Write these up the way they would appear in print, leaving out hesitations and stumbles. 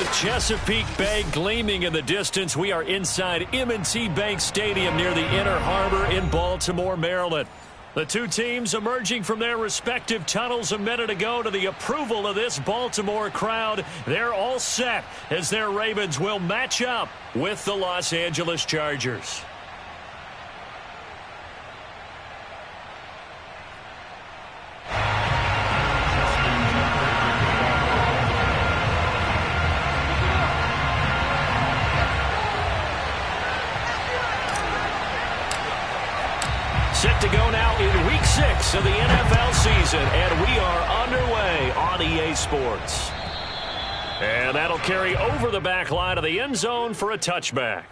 With Chesapeake Bay gleaming in the distance, we are inside M&T Bank Stadium near the Inner Harbor in Baltimore, Maryland. The two teams emerging from their respective tunnels a minute ago to the approval of this Baltimore crowd. They're all set as their Ravens will match up with the Los Angeles Chargers. Set to go now in Week 6 of the NFL season, and we are underway on EA Sports. And that'll carry over the back line of the end zone for a touchback.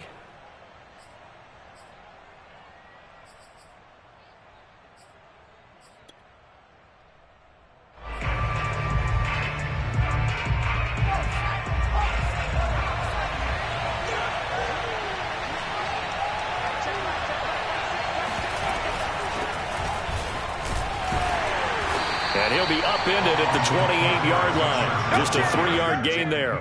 And he'll be upended at the 28-yard line. Just a 3-yard gain there.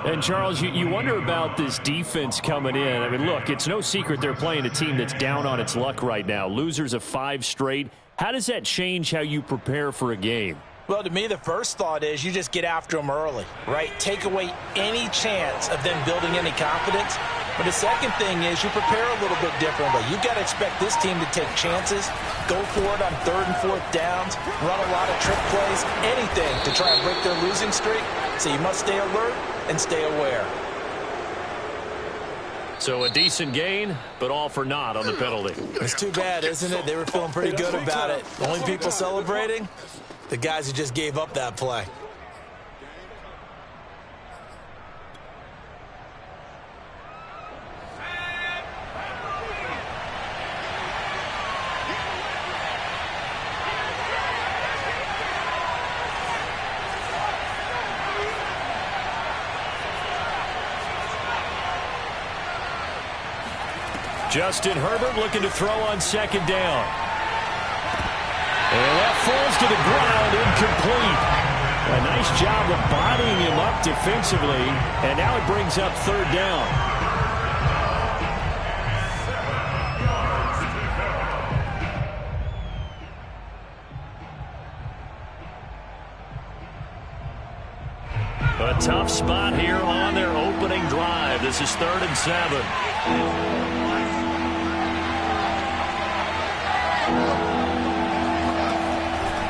And, Charles, you wonder about this defense coming in. I mean, look, it's no secret they're playing a team that's down on its luck right now. Losers of 5 straight. How does that change how you prepare for a game? Well, to me, the first thought is you just get after them early, right? Take away any chance of them building any confidence. But the second thing is you prepare a little bit differently. You've got to expect this team to take chances, go for it on 3rd and 4th downs, run a lot of trick plays, anything to try and break their losing streak. So you must stay alert and stay aware. So a decent gain, but all for naught on the penalty. It's too bad, isn't it? They were feeling pretty good about it. The only people celebrating, the guys who just gave up that play. Justin Herbert looking to throw on 2nd down. And that falls to the ground, incomplete. A nice job of bodying him up defensively, and now it brings up 3rd down. A tough spot here on their opening drive. This is 3rd and 7.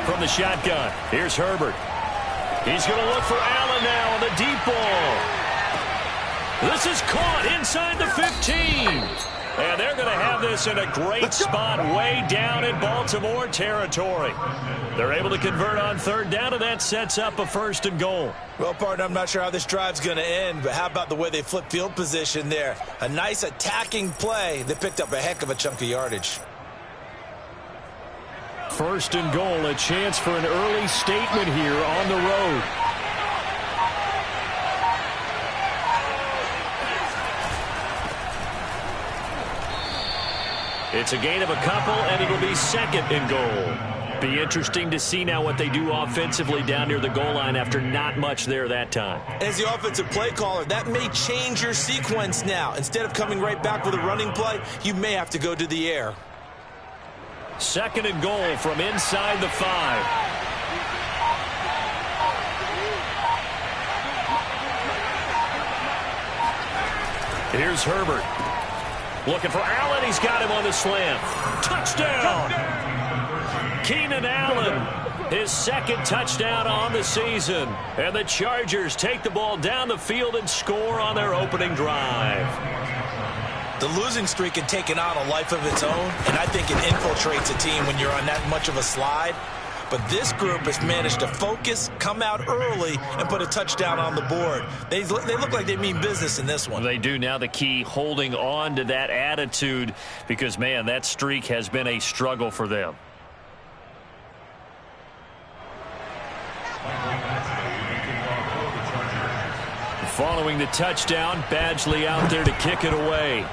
From the shotgun, here's Herbert. He's going to look for Allen now on the deep ball. This is caught inside the 15. And they're going to have this in a great spot way down in Baltimore territory. They're able to convert on 3rd down, and that sets up a 1st and goal. Well, partner, I'm not sure how this drive's going to end, but how about the way they flip field position there? A nice attacking play. They picked up a heck of a chunk of yardage. 1st and goal, a chance for an early statement here on the road. It's a gain of a couple, and it'll be 2nd and goal. Be interesting to see now what they do offensively down near the goal line after not much there that time. As the offensive play caller, that may change your sequence now. Instead of coming right back with a running play, you may have to go to the air. 2nd and goal from inside the 5. Here's Herbert. Looking for Allen. He's got him on the slant. Touchdown! Keenan Allen, his 2nd touchdown on the season. And the Chargers take the ball down the field and score on their opening drive. The losing streak had taken on a life of its own, and I think it infiltrates a team when you're on that much of a slide. But this group has managed to focus, come out early, and put a touchdown on the board. They look like they mean business in this one. They do. Now the key, holding on to that attitude, because, man, that streak has been a struggle for them. Following the touchdown, Badgley out there to kick it away.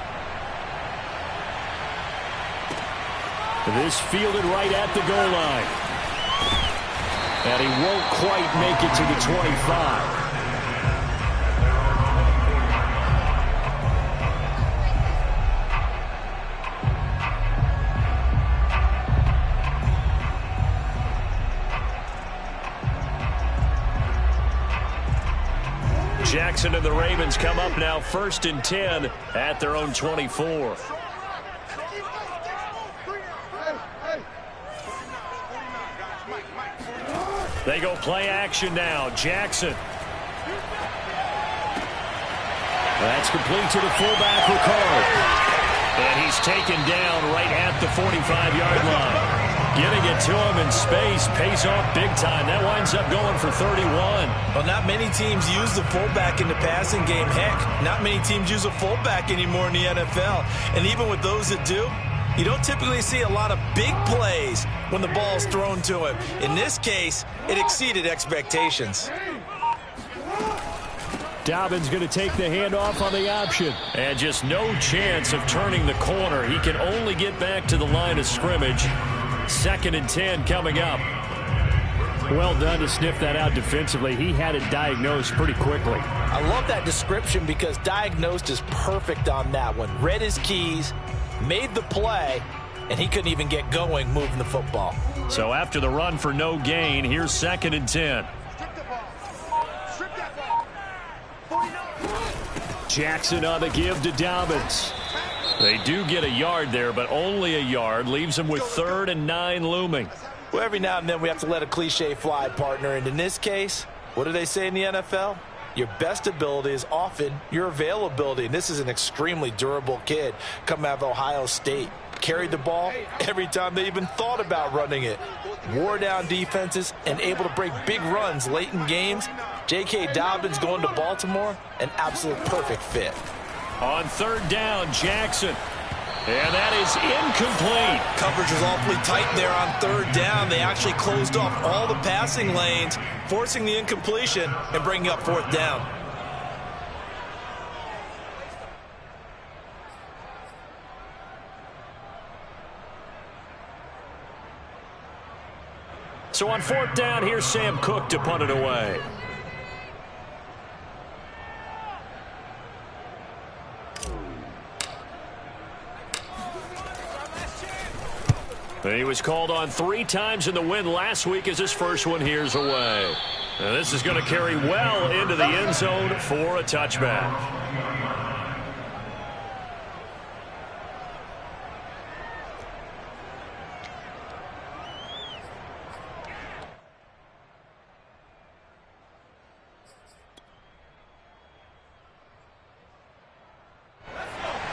This fielded right at the goal line. And he won't quite make it to the 25. Jackson and the Ravens come up now 1st and 10 at their own 24. They go play action now. Jackson. That's complete to the fullback, Ricard. And he's taken down right at the 45-yard line. Getting it to him in space pays off big time. That winds up going for 31. Well, not many teams use the fullback in the passing game. Heck, not many teams use a fullback anymore in the NFL. And even with those that do, you don't typically see a lot of big plays when the ball is thrown to him. In this case, it exceeded expectations. Dobbins going to take the handoff on the option. And just no chance of turning the corner. He can only get back to the line of scrimmage. 2nd and 10 coming up. Well done to sniff that out defensively. He had it diagnosed pretty quickly. I love that description because diagnosed is perfect on that one. Read his keys, made the play, and he couldn't even get going moving the football. So after the run for no gain, here's 2nd and 10. Jackson on the give to Dobbins. They do get a yard there, but only a yard. Leaves them with 3rd and 9 looming. Well, every now and then we have to let a cliche fly, partner. And in this case, what do they say in the NFL? Your best ability is often your availability. And this is an extremely durable kid coming out of Ohio State. Carried the ball every time they even thought about running it. Wore down defenses and able to break big runs late in games. J.K. Dobbins going to Baltimore, an absolute perfect fit. On 3rd down, Jackson. And that is incomplete. Coverage was awfully tight there on 3rd down. They actually closed off all the passing lanes, forcing the incompletion and bringing up 4th down. So on 4th down, here's Sam Cook to punt it away. He was called on 3 times in the win last week as his first one here's away. And this is going to carry well into the end zone for a touchback.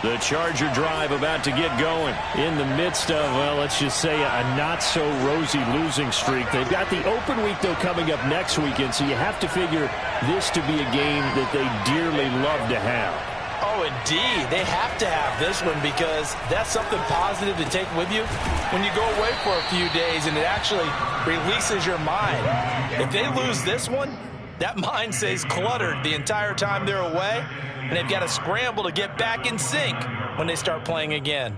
The Charger drive about to get going. In the midst of, well, let's just say a not-so-rosy losing streak. They've got the open week, though, coming up next weekend, so you have to figure this to be a game that they dearly love to have. Oh, indeed. They have to have this one because that's something positive to take with you when you go away for a few days, and it actually releases your mind. If they lose this one, that mind stays cluttered the entire time they're away, and they've got to scramble to get back in sync when they start playing again.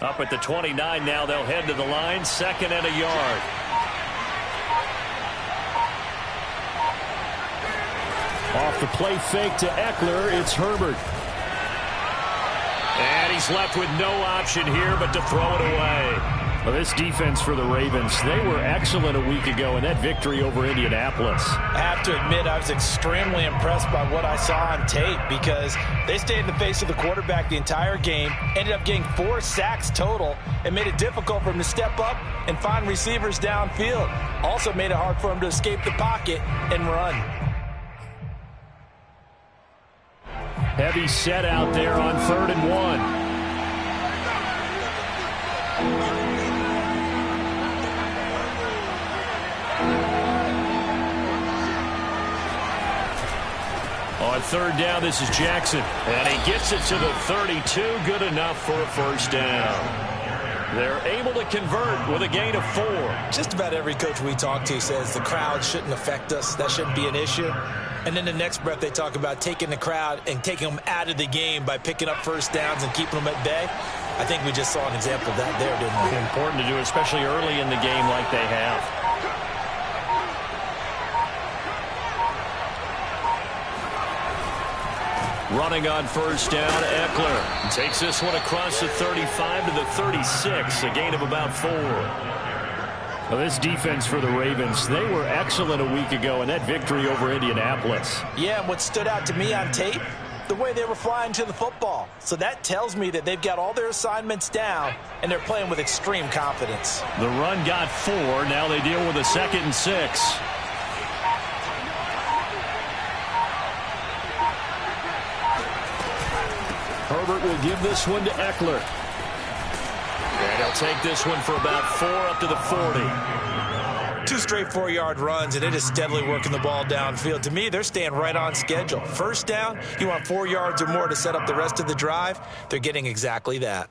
Up at the 29 now, they'll head to the line, 2nd and a yard. Off the play fake to Eckler, it's Herbert. And he's left with no option here but to throw it away. Well, this defense for the Ravens, they were excellent a week ago in that victory over Indianapolis. I have to admit, I was extremely impressed by what I saw on tape because they stayed in the face of the quarterback the entire game, ended up getting 4 sacks total, and made it difficult for him to step up and find receivers downfield. Also made it hard for him to escape the pocket and run. Heavy set out there on 3rd and 1. On 3rd down, this is Jackson. And he gets it to the 32. Good enough for a first down. They're able to convert with a gain of 4. Just about every coach we talk to says the crowd shouldn't affect us. That shouldn't be an issue. And then the next breath they talk about taking the crowd and taking them out of the game by picking up first downs and keeping them at bay. I think we just saw an example of that there, didn't we? Important to do, especially early in the game like they have. Running on first down, Eckler takes this one across the 35 to the 36, a gain of about 4. Well, this defense for the Ravens, they were excellent a week ago in that victory over Indianapolis. Yeah, and what stood out to me on tape, the way they were flying to the football. So that tells me that they've got all their assignments down, and they're playing with extreme confidence. The run got 4. Now they deal with a 2nd and 6. Herbert will give this one to Eckler. And he'll take this one for about 4 up to the 40. 2 straight 4-yard runs, and it is steadily working the ball downfield. To me, they're staying right on schedule. First down, you want 4 yards or more to set up the rest of the drive. They're getting exactly that.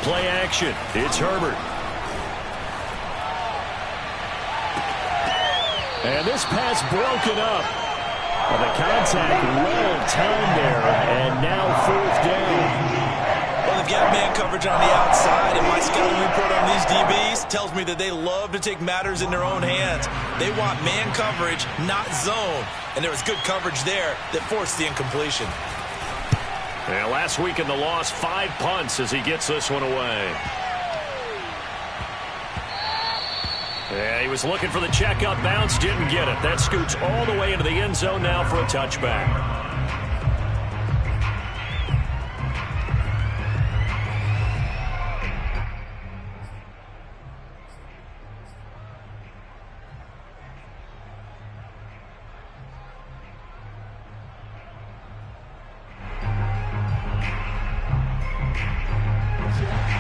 Play action. It's Herbert. And this pass broken up. Well, the contact well timed there, and now 4th down. Well, they've got man coverage on the outside, and my scouting report on these DBs tells me that they love to take matters in their own hands. They want man coverage, not zone. And there was good coverage there that forced the incompletion. Yeah, last week in the loss, 5 punts as he gets this one away. Yeah, he was looking for the check-up bounce, didn't get it. That scoots all the way into the end zone now for a touchback.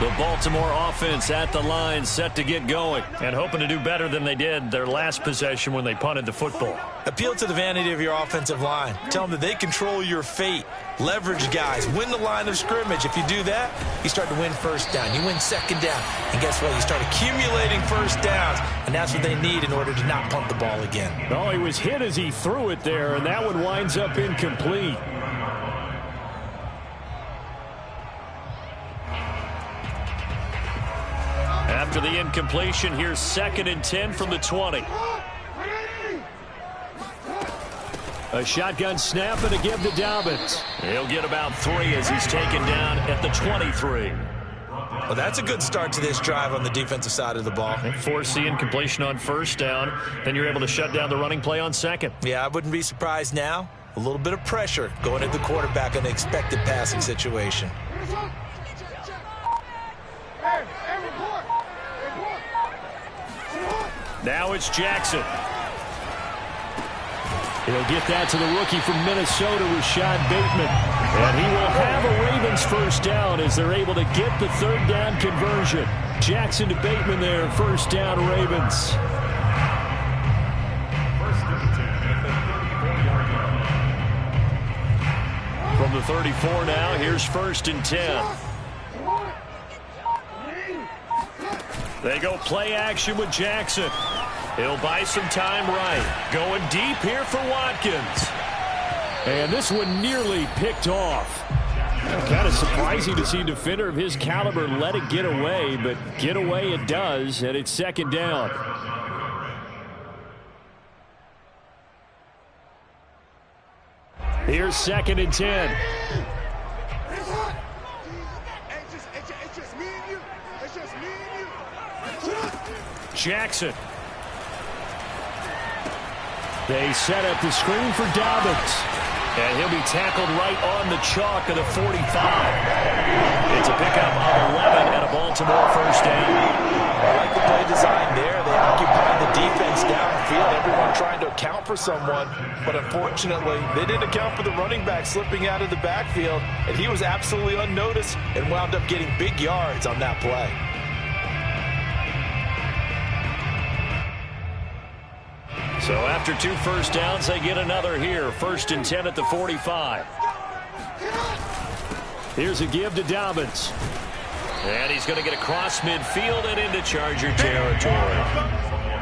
The Baltimore offense at the line, set to get going, and hoping to do better than they did their last possession when they punted the football. Appeal to the vanity of your offensive line. Tell them that they control your fate. Leverage guys. Win the line of scrimmage. If you do that, you start to win first down. You win second down. And guess what? You start accumulating first downs, and that's what they need in order to not punt the ball again. Oh, he was hit as he threw it there, and that one winds up incomplete. After the incompletion, here's 2nd and 10 from the 20. A shotgun snap and a give to Dobbins. He'll get about 3 as he's taken down at the 23. Well, that's a good start to this drive on the defensive side of the ball. They force the incompletion on first down. Then you're able to shut down the running play on second. Yeah, I wouldn't be surprised now. A little bit of pressure going at the quarterback in an expected passing situation. Now it's Jackson. He'll get that to the rookie from Minnesota, Rashad Bateman. And he will have a Ravens first down as they're able to get the 3rd down conversion. Jackson to Bateman there, first down Ravens. From the 34 now, here's 1st and 10. They go play action with Jackson. He'll buy some time right. Going deep here for Watkins. And this one nearly picked off. Kind of surprising to see a defender of his caliber let it get away, but get away it does, and it's 2nd down. Here's 2nd and 10. Jackson. They set up the screen for Dobbins. And he'll be tackled right on the chalk of the 45. It's a pickup of 11 and a Baltimore first down. I like the play design there. They occupied the defense downfield. Everyone trying to account for someone. But unfortunately, they didn't account for the running back slipping out of the backfield. And he was absolutely unnoticed and wound up getting big yards on that play. So after 2 first downs, they get another here. 1st and 10 at the 45. Here's a give to Dobbins. And he's going to get across midfield and into Charger territory.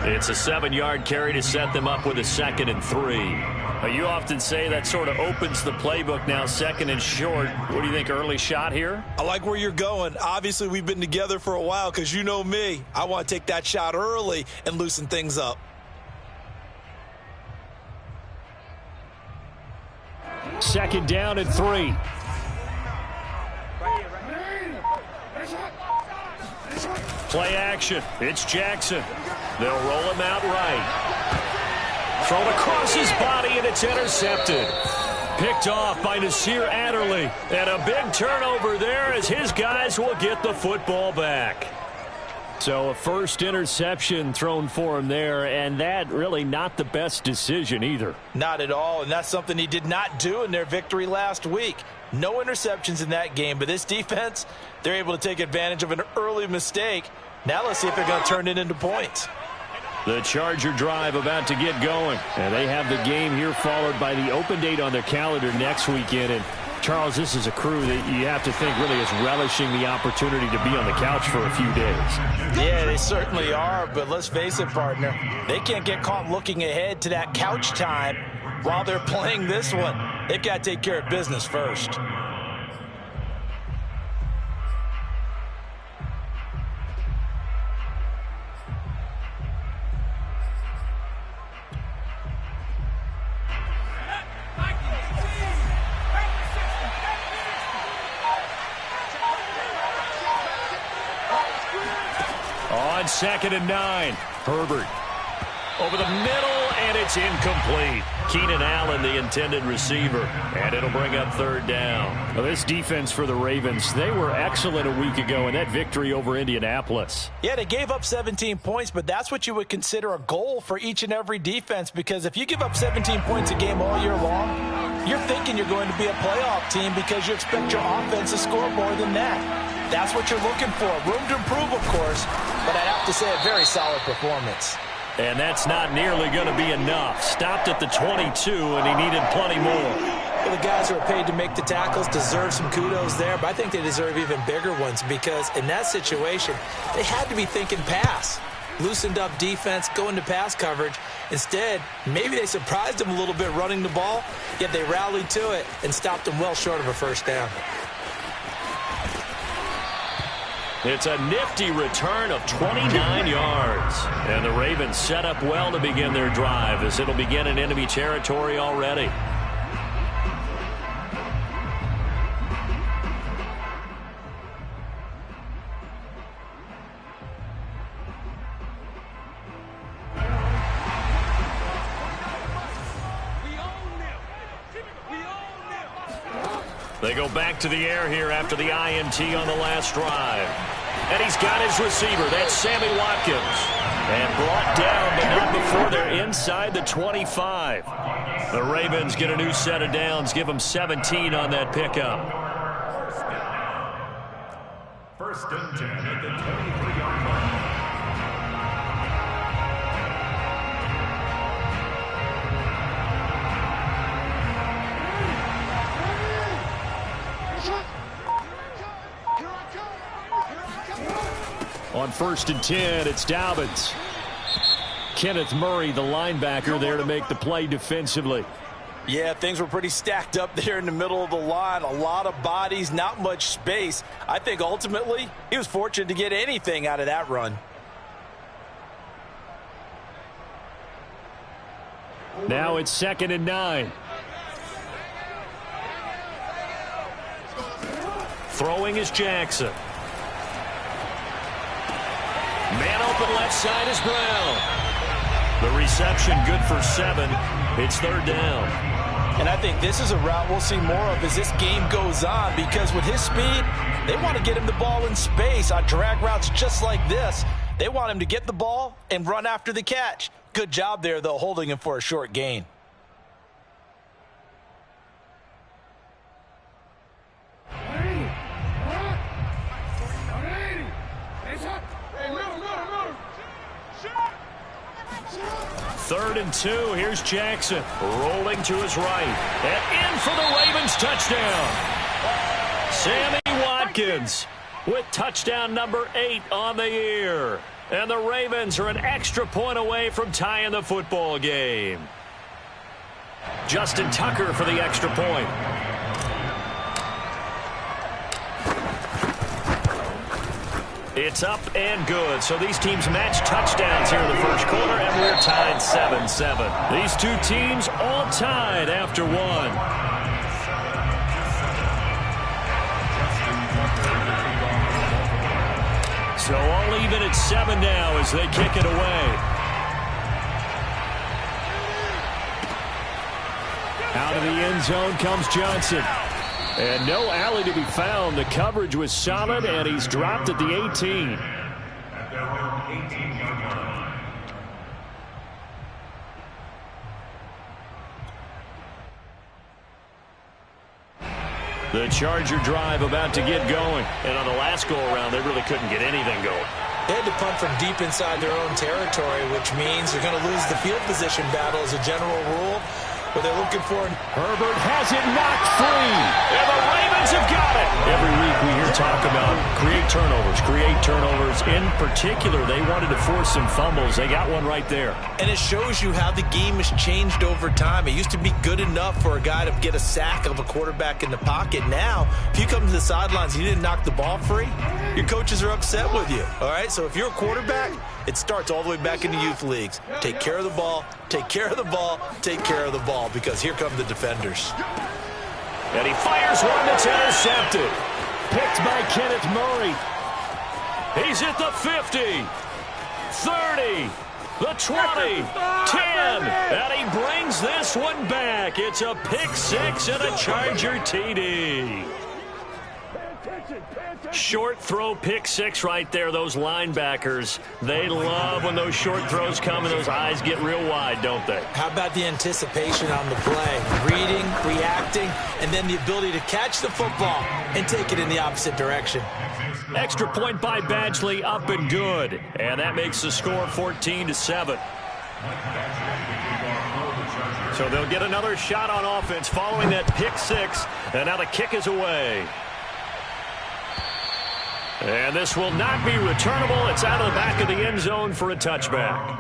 It's a 7-yard carry to set them up with a 2nd and 3. You often say that sort of opens the playbook now, 2nd and short. What do you think, early shot here? I like where you're going. Obviously, we've been together for a while because you know me. I want to take that shot early and loosen things up. Second down and 3. Play action. It's Jackson. They'll roll him out right. Thrown across his body, and it's intercepted. Picked off by Nasir Adderley. And a big turnover there as his guys will get the football back. So a first interception thrown for him there, and that really not the best decision either. Not at all, and that's something he did not do in their victory last week. No interceptions in that game, but this defense, they're able to take advantage of an early mistake. Now let's see if they're going to turn it into points. The Charger drive about to get going. And they have the game here followed by the open date on their calendar next weekend. And Charles, this is a crew that you have to think really is relishing the opportunity to be on the couch for a few days. Yeah, they certainly are, but let's face it, partner. They can't get caught looking ahead to that couch time while they're playing this one. They've got to take care of business first. On 2nd and 9, Herbert over the middle, and it's incomplete. Keenan Allen, the intended receiver, and it'll bring up 3rd down. Well, this defense for the Ravens, they were excellent a week ago in that victory over Indianapolis. Yeah, they gave up 17 points, but that's what you would consider a goal for each and every defense, because if you give up 17 points a game all year long, you're thinking you're going to be a playoff team because you expect your offense to score more than that. That's what you're looking for. Room to improve, of course, but I'd have to say a very solid performance. And that's not nearly going to be enough. Stopped at the 22, and he needed plenty more. Well, the guys who are paid to make the tackles deserve some kudos there, but I think they deserve even bigger ones because in that situation, they had to be thinking pass. Loosened up defense, going to pass coverage. Instead, maybe they surprised them a little bit running the ball, yet they rallied to it and stopped them well short of a 1st down. It's a nifty return of 29 yards. And the Ravens set up well to begin their drive as it'll begin in enemy territory already. They go back to the air here after the INT on the last drive. And he's got his receiver. That's Sammy Watkins. And brought down, but not before they're inside the 25. The Ravens get a new set of downs, give them 17 on that pickup. 1st and 10 at the 23-yard line. On 1st and 10, it's Dobbins. Kenneth Murray, the linebacker, there to make the play defensively. Yeah, things were pretty stacked up there in the middle of the line. A lot of bodies, not much space. I think ultimately he was fortunate to get anything out of that run. Now it's 2nd and 9. Throwing is Jackson. Man open left side is Brown. The reception good for 7. It's 3rd down. And I think this is a route we'll see more of as this game goes on because with his speed, they want to get him the ball in space on drag routes just like this. They want him to get the ball and run after the catch. Good job there, though, holding him for a short gain. Third and 2. Here's Jackson rolling to his right. And in for the Ravens touchdown. Sammy Watkins with touchdown number 8 on the year. And the Ravens are an extra point away from tying the football game. Justin Tucker for the extra point. It's up and good. So these teams match touchdowns here in the first quarter, and we're tied 7-7. These two teams all tied after one. So all even at 7 now as they kick it away. Out of the end zone comes Johnson. And no alley to be found. The coverage was solid, and he's dropped at the 18. The Charger drive about to get going. And on the last go-around, they really couldn't get anything going. They had to punt from deep inside their own territory, which means they're going to lose the field position battle as a general rule. But they're looking for Herbert has it knocked free. And the Ravens have got it. Every week we hear talk about create turnovers. In particular, they wanted to force some fumbles. They got one right there. And it shows you how the game has changed over time. It used to be good enough for a guy to get a sack of a quarterback in the pocket. Now, if you come to the sidelines and you didn't knock the ball free, your coaches are upset with you. All right, so if you're a quarterback, it starts all the way back in the youth leagues. Take care of the ball, take care of the ball, take care of the ball, because here come the defenders. And he fires one that's intercepted. Picked by Kenneth Murray. He's at the 50, 30, the 20, 10, and he brings this one back. It's a pick six and a Charger TD. Short throw pick six right there. Those linebackers, they love when those short throws come and those eyes get real wide, don't they? How about the anticipation on the play? Reading, reacting, and then the ability to catch the football and take it in the opposite direction. Extra point by Badgley, up and good. And that makes the score 14-7. So they'll get another shot on offense following that pick six. And now the kick is away. And this will not be returnable. It's out of the back of the end zone for a touchback.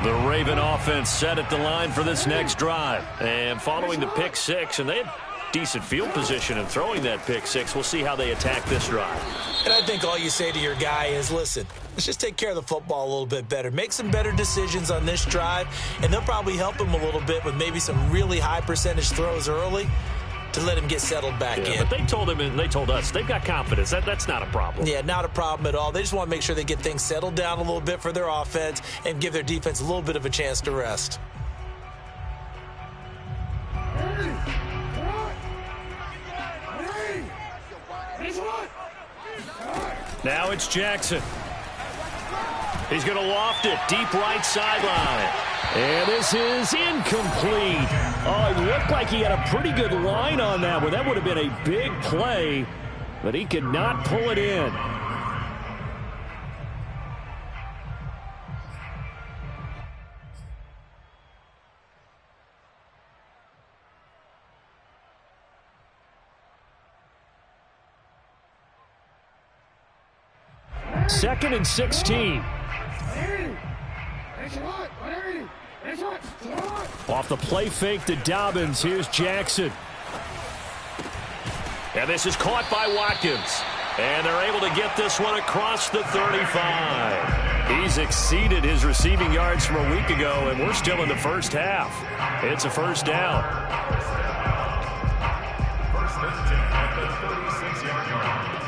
The Raven offense set at the line for this next drive. And following the pick six, and they had decent field position in throwing that pick six. We'll see how they attack this drive. And I think all you say to your guy is, listen, let's just take care of the football a little bit better. Make some better decisions on this drive, and they'll probably help him a little bit with maybe some really high percentage throws early to let him get settled back in. But they told him and they told us they've got confidence. That's not a problem. Yeah, not a problem at all. They just want to make sure they get things settled down a little bit for their offense and give their defense a little bit of a chance to rest. Now it's Jackson. He's going to loft it deep right sideline. And this is incomplete. Oh, it looked like he had a pretty good line on that one. That would have been a big play, but he could not pull it in. Second and 16. Off the play fake to Dobbins. Here's Jackson. And this is caught by Watkins. And they're able to get this one across the 35. He's exceeded his receiving yards from a week ago, and we're still in the first half. It's a first down. First and 10 at the 36-yard line.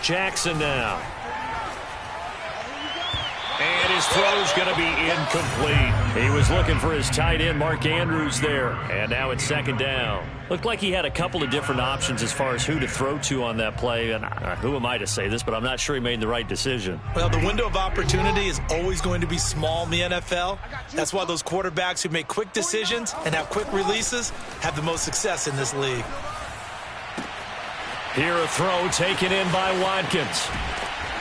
Jackson now. And his throw's going to be incomplete. He was looking for his tight end, Mark Andrews, there. And now it's second down. Looked like he had a couple of different options as far as who to throw to on that play. And who am I to say this, but I'm not sure he made the right decision. Well, the window of opportunity is always going to be small in the NFL. That's why those quarterbacks who make quick decisions and have quick releases have the most success in this league. Here a throw taken in by Watkins.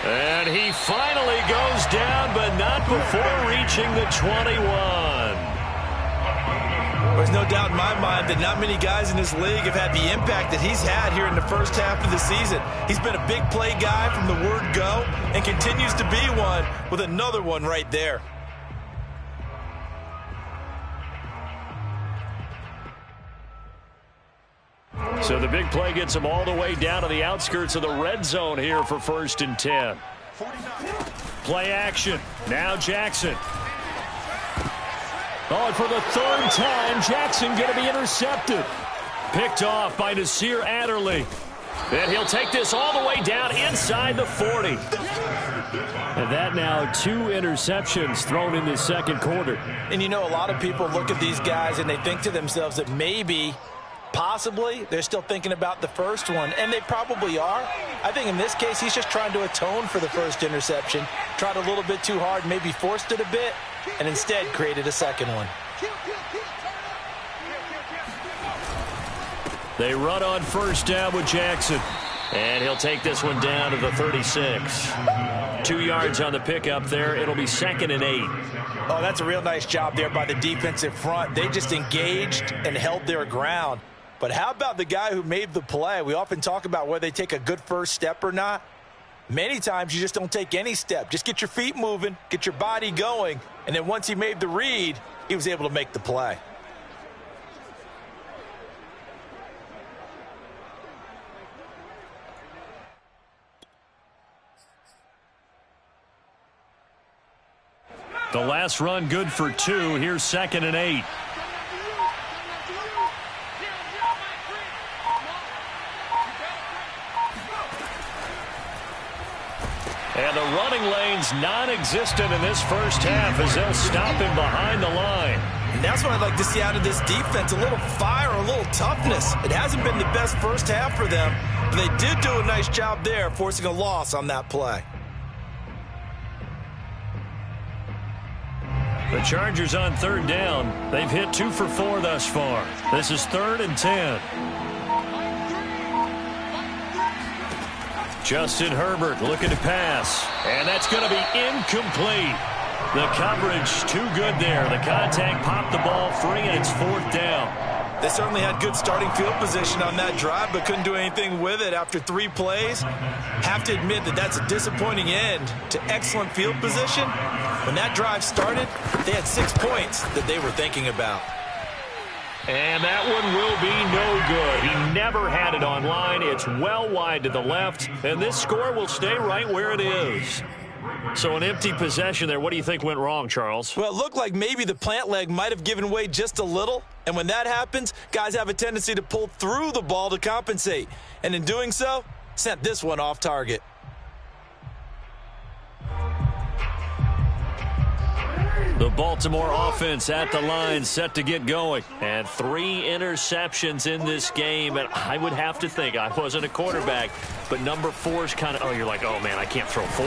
And he finally goes down, but not before reaching the 21. There's no doubt in my mind that not many guys in this league have had the impact that he's had here in the first half of the season. He's been a big play guy from the word go and continues to be one with another one right there. So the big play gets him all the way down to the outskirts of the red zone here for 1st and 10. Play action. Now Jackson. Oh, and for the 3rd time, Jackson going to be intercepted. Picked off by Nasir Adderley. And he'll take this all the way down inside the 40. And that now 2 interceptions thrown in this second quarter. And you know, a lot of people look at these guys and they think to themselves that maybe, possibly, they're still thinking about the first one, and they probably are. I think in this case, he's just trying to atone for the first interception. Tried a little bit too hard, maybe forced it a bit, and instead created a second one. They run on 1st down with Jackson. And he'll take this one down to the 36. 2 yards on the pickup there. It'll be 2nd and 8. Oh, that's a real nice job there by the defensive front. They just engaged and held their ground. But how about the guy who made the play? We often talk about whether they take a good first step or not. Many times you just don't take any step. Just get your feet moving, get your body going, and then once he made the read, he was able to make the play. The last run good for 2. Here's 2nd and 8. And the running lane's non-existent in this first half as they'll stop him behind the line. And that's what I'd like to see out of this defense, a little fire, a little toughness. It hasn't been the best first half for them, but they did do a nice job there, forcing a loss on that play. The Chargers on 3rd down. They've hit 2 for 4 thus far. This is 3rd and 10. Justin Herbert looking to pass. And that's going to be incomplete. The coverage too good there. The contact popped the ball free, and it's 4th down. They certainly had good starting field position on that drive, but couldn't do anything with it after 3 plays. Have to admit that that's a disappointing end to excellent field position. When that drive started, they had 6 points that they were thinking about. And that one will be no good. He never had it on line. It's well wide to the left, and this score will stay right where it is. So an empty possession there. What do you think went wrong, Charles? Well, it looked like maybe the plant leg might have given way just a little. And when that happens, guys have a tendency to pull through the ball to compensate. And in doing so, sent this one off target. The Baltimore offense at the line, set to get going. And 3 interceptions in this game. And I would have to think, I wasn't a quarterback, but number 4 is kind of, oh, you're like, oh, man, I can't throw 4.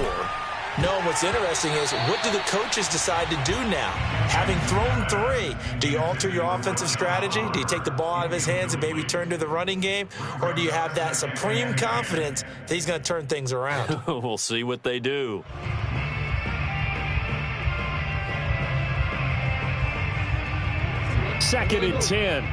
No, what's interesting is, what do the coaches decide to do now? Having thrown 3, do you alter your offensive strategy? Do you take the ball out of his hands and maybe turn to the running game? Or do you have that supreme confidence that he's going to turn things around? We'll see what they do. Second and 10.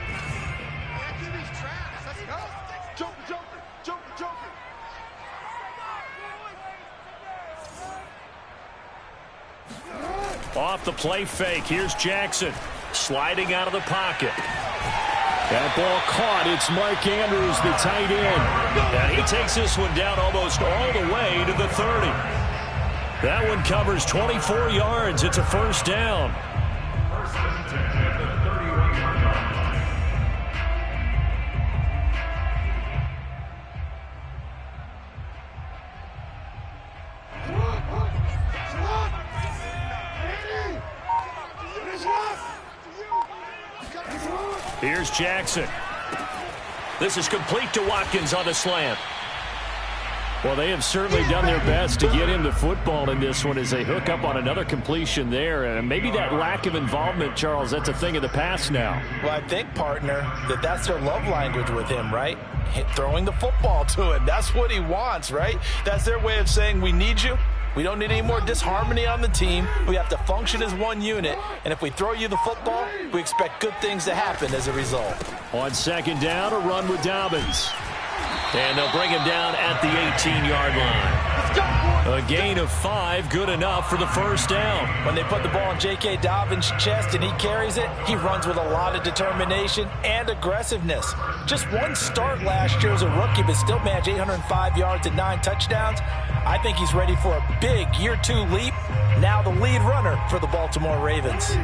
Off the play fake. Here's Jackson sliding out of the pocket. That ball caught. It's Mark Andrews, the tight end. And he takes this one down almost all the way to the 30. That one covers 24 yards. It's a 1st down. Here's Jackson. This is complete to Watkins on the slant. Well, they have certainly done their best to get him the football in this one as they hook up on another completion there. And maybe that lack of involvement, Charles, that's a thing of the past now. Well, I think, partner, that's their love language with him, right? Throwing the football to him. That's what he wants, right? That's their way of saying, we need you. We don't need any more disharmony on the team. We have to function as one unit. And if we throw you the football, we expect good things to happen as a result. On second down, a run with Dobbins. And they'll bring him down at the 18-yard line. A gain of 5, good enough for the first down. When they put the ball in J.K. Dobbins' chest and he carries it, he runs with a lot of determination and aggressiveness. Just one start last year as a rookie, but still managed 805 yards and 9 touchdowns. I think he's ready for a big year 2 leap. Now the lead runner for the Baltimore Ravens.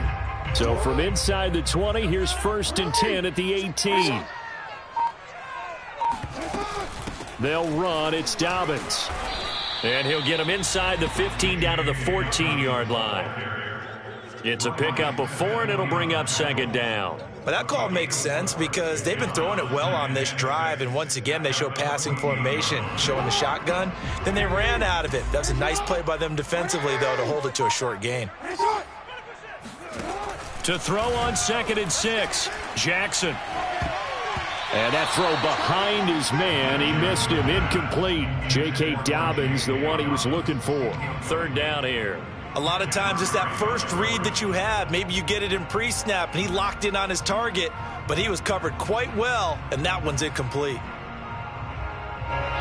So from inside the 20, here's 1st and 10 at the 18. They'll run. It's Dobbins. And he'll get him inside the 15 down to the 14-yard line. It's a pickup of 4, and it'll bring up second down. But that call makes sense because they've been throwing it well on this drive, and once again they show passing formation, showing the shotgun. Then they ran out of it. That was a nice play by them defensively, though, to hold it to a short gain. To throw on 2nd and 6, Jackson. And that throw behind his man. He missed him. Incomplete. J.K. Dobbins, the one he was looking for. 3rd down here. A lot of times it's that first read that you have. Maybe you get it in pre-snap, and he locked in on his target, but he was covered quite well, and that one's incomplete.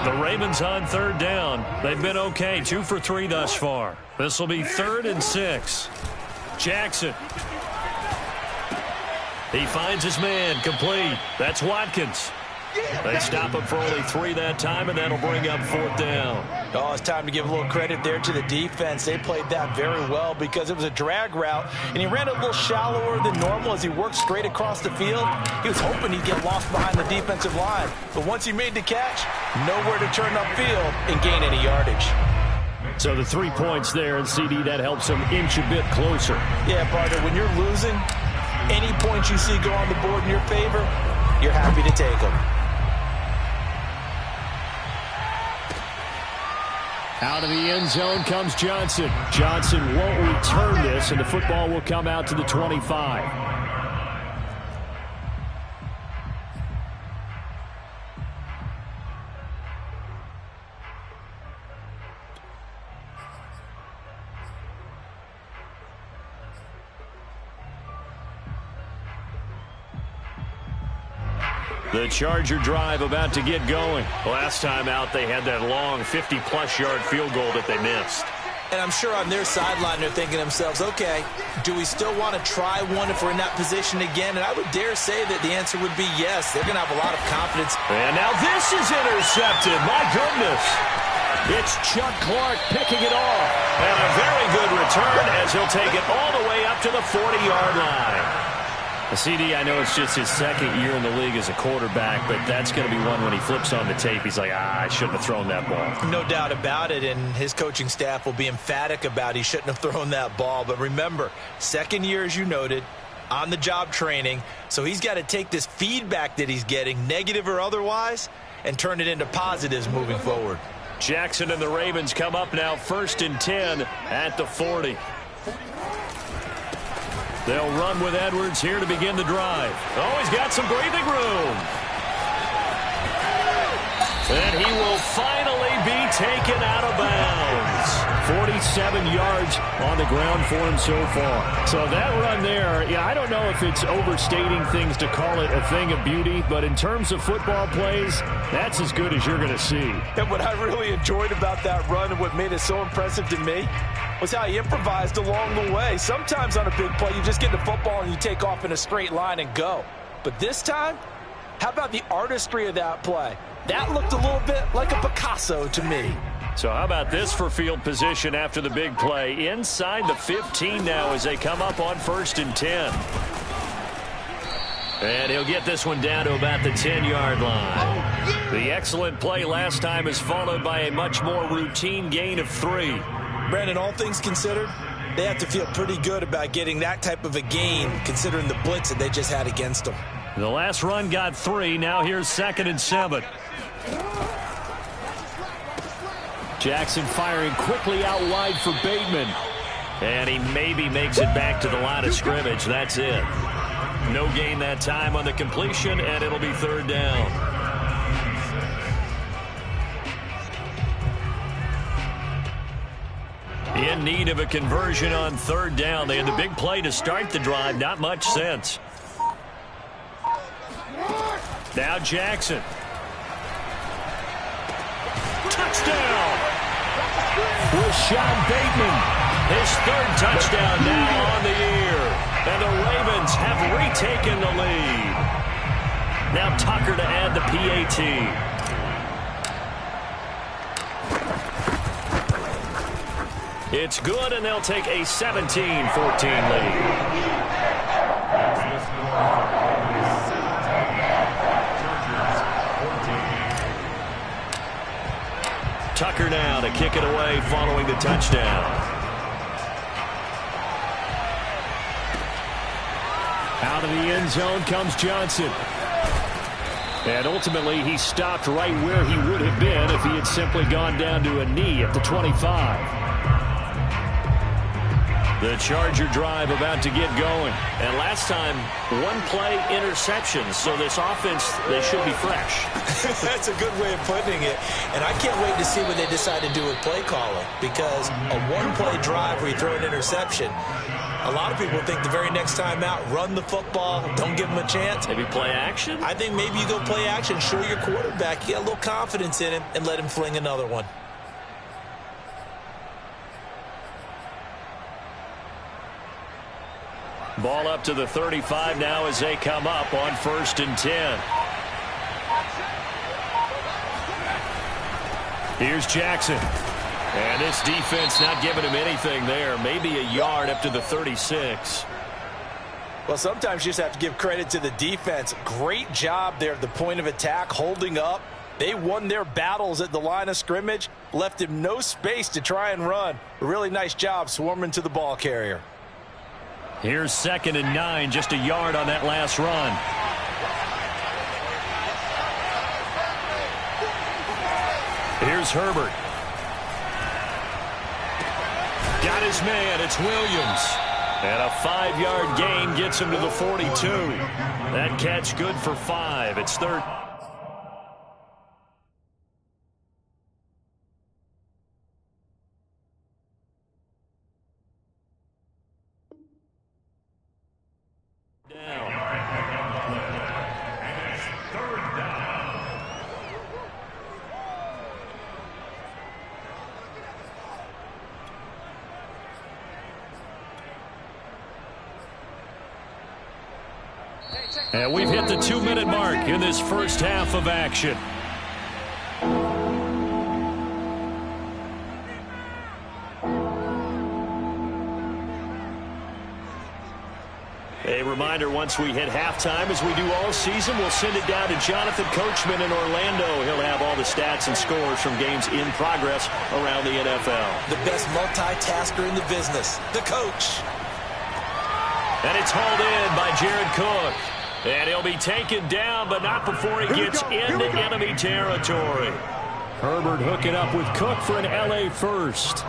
The Ravens on 3rd down. They've been okay, 2 for 3 thus far. This will be 3rd and 6. Jackson. He finds his man, complete. That's Watkins. They stop him for only 3 that time, and that'll bring up 4th down. Oh, it's time to give a little credit there to the defense. They played that very well because it was a drag route, and he ran a little shallower than normal as he worked straight across the field. He was hoping he'd get lost behind the defensive line. But once he made the catch, nowhere to turn upfield and gain any yardage. So the 3 points there, and CD, that helps him inch a bit closer. Yeah, partner, when you're losing, any points you see go on the board in your favor, you're happy to take them. Out of the end zone comes Johnson. Johnson won't return this, and the football will come out to the 25. The Charger drive about to get going. Last time out, they had that long 50-plus yard field goal that they missed. And I'm sure on their sideline they're thinking to themselves, okay, do we still want to try one if we're in that position again? And I would dare say that the answer would be yes. They're going to have a lot of confidence. And now this is intercepted. My goodness. It's Chuck Clark picking it off. And a very good return as he'll take it all the way up to the 40-yard line. CD, I know it's just his 2nd year in the league as a quarterback, but that's going to be one when he flips on the tape. He's like, I shouldn't have thrown that ball. No doubt about it, and his coaching staff will be emphatic about he shouldn't have thrown that ball. But remember, 2nd year, as you noted, on-the-job training, so he's got to take this feedback that he's getting, negative or otherwise, and turn it into positives moving forward. Jackson and the Ravens come up now 1st and 10 at the 40. They'll run with Edwards here to begin the drive. Oh, he's got some breathing room. And he will finally be taken out of bounds. 47 yards on the ground for him so far. So that run there, yeah, I don't know if it's overstating things to call it a thing of beauty, but in terms of football plays, that's as good as you're going to see. And what I really enjoyed about that run and what made it so impressive to me was how he improvised along the way. Sometimes on a big play, you just get the football and you take off in a straight line and go. But this time, how about the artistry of that play? That looked a little bit like a Picasso to me. So how about this for field position after the big play? Inside the 15 now as they come up on 1st and 10. And he'll get this one down to about the 10-yard line. The excellent play last time is followed by a much more routine gain of 3. Brandon, all things considered, they have to feel pretty good about getting that type of a gain considering the blitz that they just had against them. The last run got 3. Now here's 2nd and 7. Jackson firing quickly out wide for Bateman. And he maybe makes it back to the line of scrimmage. That's it. No gain that time on the completion, and it'll be 3rd down. In need of a conversion on 3rd down. They had the big play to start the drive. Not much sense. Now Jackson. Touchdown! Rashad Bateman. His 3rd touchdown now on the year. And the Ravens have retaken the lead. Now Tucker to add the PAT. It's good, and they'll take a 17-14 lead. Tucker now to kick it away following the touchdown. Out of the end zone comes Johnson. And ultimately, he stopped right where he would have been if he had simply gone down to a knee at the 25. The Charger drive about to get going. And last time, 1 play interceptions. So this offense, they should be fresh. That's a good way of putting it. And I can't wait to see what they decide to do with play calling. Because a 1-play drive where you throw an interception, a lot of people think the very next time out, run the football, don't give them a chance. Maybe play action? I think maybe you go play action, show your quarterback, you got a little confidence in him, and let him fling another one. Ball up to the 35 now as they come up on 1st and 10. Here's Jackson. And this defense not giving him anything there. Maybe a yard up to the 36. Well, sometimes you just have to give credit to the defense. Great job there at the point of attack, holding up. They won their battles at the line of scrimmage, left him no space to try and run. A really nice job swarming to the ball carrier. Here's 2nd and 9, just a yard on that last run. Here's Herbert. Got his man, it's Williams. And a 5-yard gain gets him to the 42. That catch good for 5. It's 3rd. And we've hit the 2-minute mark in this first half of action. A reminder, once we hit halftime, as we do all season, we'll send it down to Jonathan Coachman in Orlando. He'll have all the stats and scores from games in progress around the NFL. The best multitasker in the business, the coach. And it's hauled in by Jared Cook. And he'll be taken down, but not before he gets into enemy territory. Herbert hooking up with Cook for an LA first.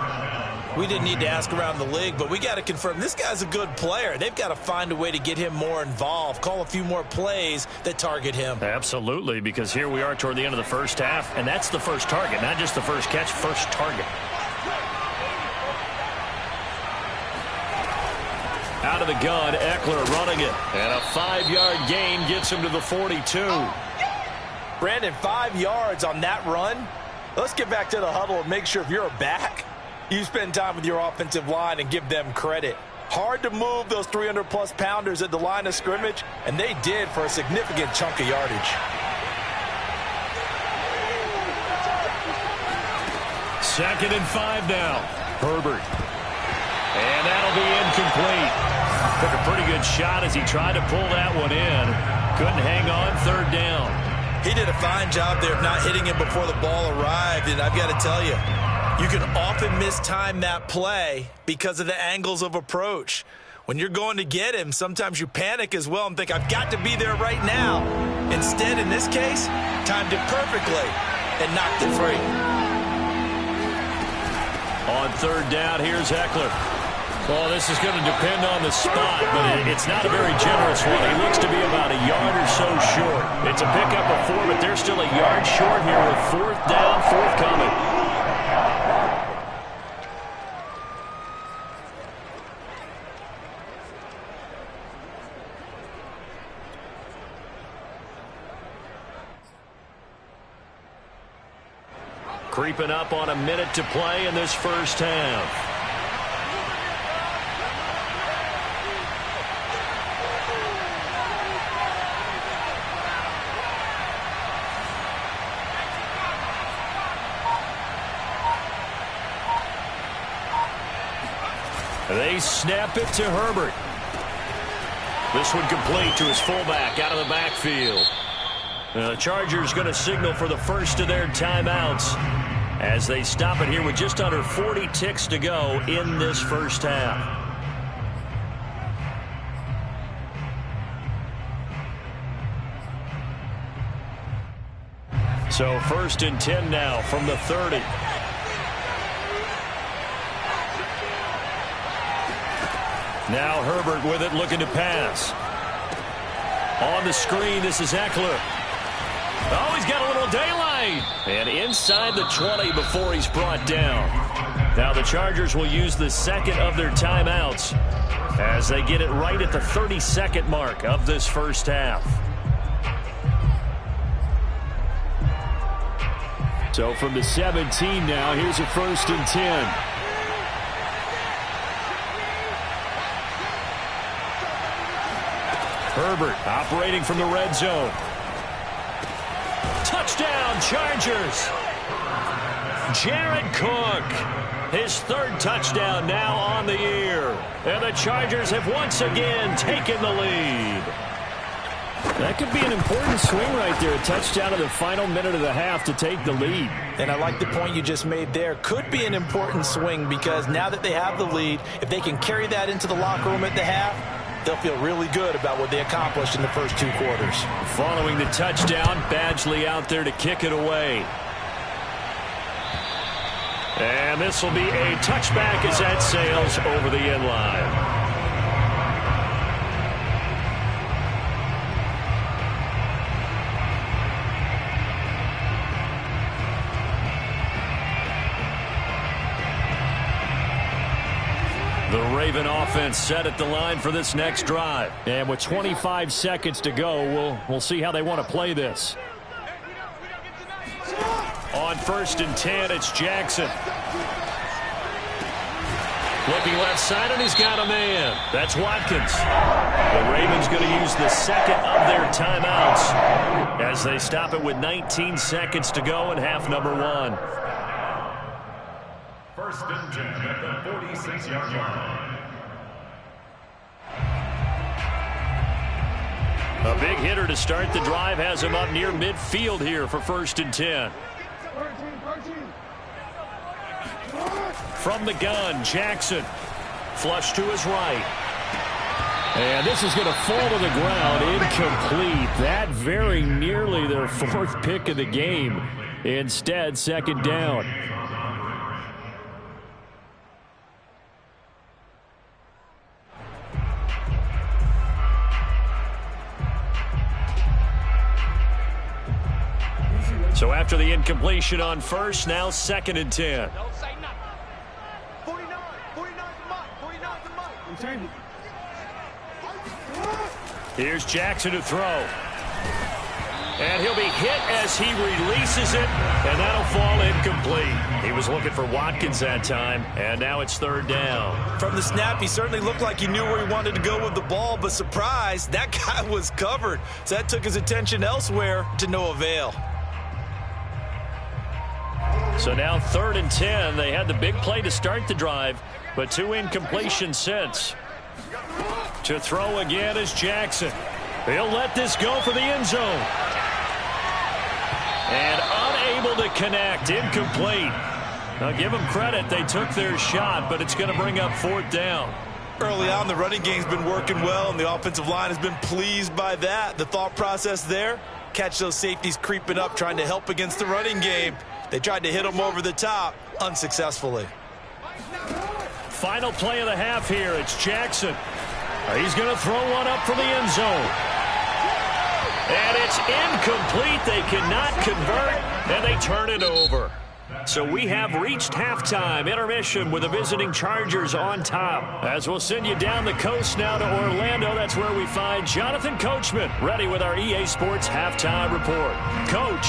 We didn't need to ask around the league, but we got to confirm this guy's a good player. They've got to find a way to get him more involved, call a few more plays that target him. Absolutely, because here we are toward the end of the first half, and that's the first target, not just the first catch, first target. Out of the gun, Eckler running it. And a 5-yard gain gets him to the 42. Brandon, 5 yards on that run. Let's get back to the huddle and make sure if you're a back, you spend time with your offensive line and give them credit. Hard to move those 300-plus pounders at the line of scrimmage, and they did for a significant chunk of yardage. 2nd and 5 now. Herbert. And that'll be incomplete. Took a pretty good shot as he tried to pull that one in. Couldn't hang on, 3rd down. He did a fine job there of not hitting him before the ball arrived, and I've got to tell you, you can often mistime that play because of the angles of approach. When you're going to get him, sometimes you panic as well and think, I've got to be there right now. Instead, in this case, timed it perfectly and knocked it free. On third down, here's Eckler. Well, this is going to depend on the spot, but it's not a very generous one. He looks to be about a yard or so short. It's a pickup of 4, but they're still a yard short here with fourth down, forthcoming. Creeping up on a minute to play in this first half. They snap it to Herbert. This one complete to his fullback out of the backfield. The Chargers going to signal for the first of their timeouts as they stop it here with just under 40 ticks to go in this first half. So 1st and 10 now from the 30. Now Herbert with it, looking to pass. On the screen, this is Eckler. Oh, he's got a little daylight. And inside the 20 before he's brought down. Now the Chargers will use the second of their timeouts as they get it right at the 30-second mark of this first half. So from the 17 now, here's a 1st and 10. Herbert operating from the red zone. Touchdown, Chargers. Jared Cook, his 3rd touchdown now on the year. And the Chargers have once again taken the lead. That could be an important swing right there. A touchdown in the final minute of the half to take the lead. And I like the point you just made there. Could be an important swing because now that they have the lead, if they can carry that into the locker room at the half, they'll feel really good about what they accomplished in the first 2 quarters. Following the touchdown, Badgley out there to kick it away. And this will be a touchback as that sails over the end line. The Raven offense set at the line for this next drive. And with 25 seconds to go, we'll see how they want to play this. On 1st and 10, it's Jackson. Looking left side, and he's got a man. That's Watkins. The Ravens going to use the second of their timeouts as they stop it with 19 seconds to go in half number 1. 1st and 10 at the 46-yard line. A big hitter to start the drive has him up near midfield here for 1st and 10. From the gun, Jackson. Flush to his right. And this is going to fall to the ground. Incomplete. That very nearly their 4th pick of the game. Instead, 2nd down. So after the incompletion on 1st, now 2nd and 10. Don't say nothing. 49 the mic. Here's Jackson to throw. And he'll be hit as he releases it, and that'll fall incomplete. He was looking for Watkins that time, and now it's 3rd down. From the snap, he certainly looked like he knew where he wanted to go with the ball, but surprise, that guy was covered. So that took his attention elsewhere to no avail. So now 3rd and 10. They had the big play to start the drive, but 2 incompletions since. To throw again is Jackson. He'll let this go for the end zone. And unable to connect. Incomplete. Now give them credit. They took their shot, but it's going to bring up 4th down. Early on, the running game's been working well, and the offensive line has been pleased by that. The thought process there, catch those safeties creeping up, trying to help against the running game. They tried to hit them over the top, unsuccessfully. Final play of the half here. It's Jackson. He's going to throw one up from the end zone. And it's incomplete. They cannot convert, and they turn it over. So we have reached halftime intermission with the visiting Chargers on top. As we'll send you down the coast now to Orlando, that's where we find Jonathan Coachman ready with our EA Sports halftime report. Coach.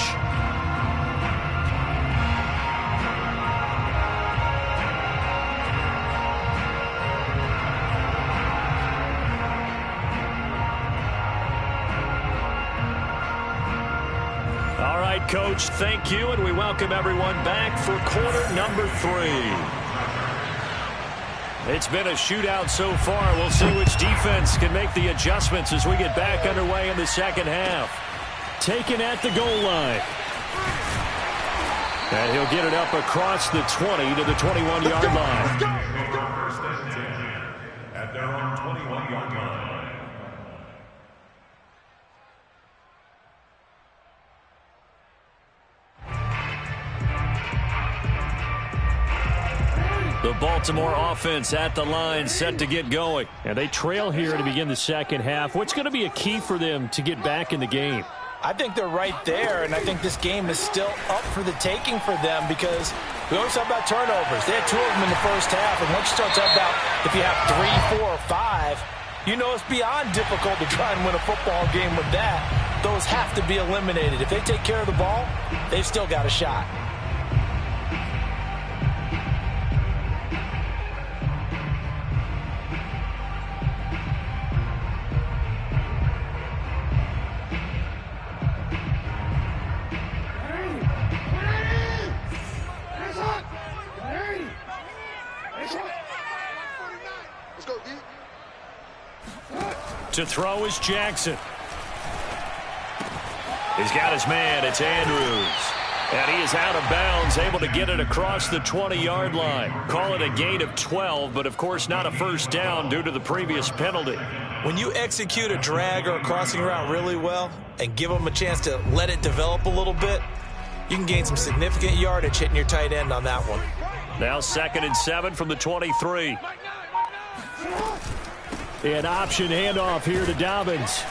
Coach, thank you, and we welcome everyone back for quarter number 3. It's been a shootout so far. We'll see which defense can make the adjustments as we get back underway in the second half. Taken at the goal line. And he'll get it up across the 20 to the 21-yard line. First and 10 at their own 21-yard line. The Baltimore offense at the line, set to get going. And they trail here to begin the second half. What's going to be a key for them to get back in the game? I think they're right there, and I think this game is still up for the taking for them because we always talk about turnovers. They had 2 of them in the first half, and once you start talking about if you have 3, 4, or 5, you know it's beyond difficult to try and win a football game with that. Those have to be eliminated. If they take care of the ball, they've still got a shot. To throw is Jackson. He's got his man. It's Andrews. And he is out of bounds, able to get it across the 20-yard line. Call it a gain of 12, but of course not a first down due to the previous penalty. When you execute a drag or a crossing route really well and give them a chance to let it develop a little bit, you can gain some significant yardage hitting your tight end on that one. Now 2nd and 7 from the 23. An option handoff here to Dobbins.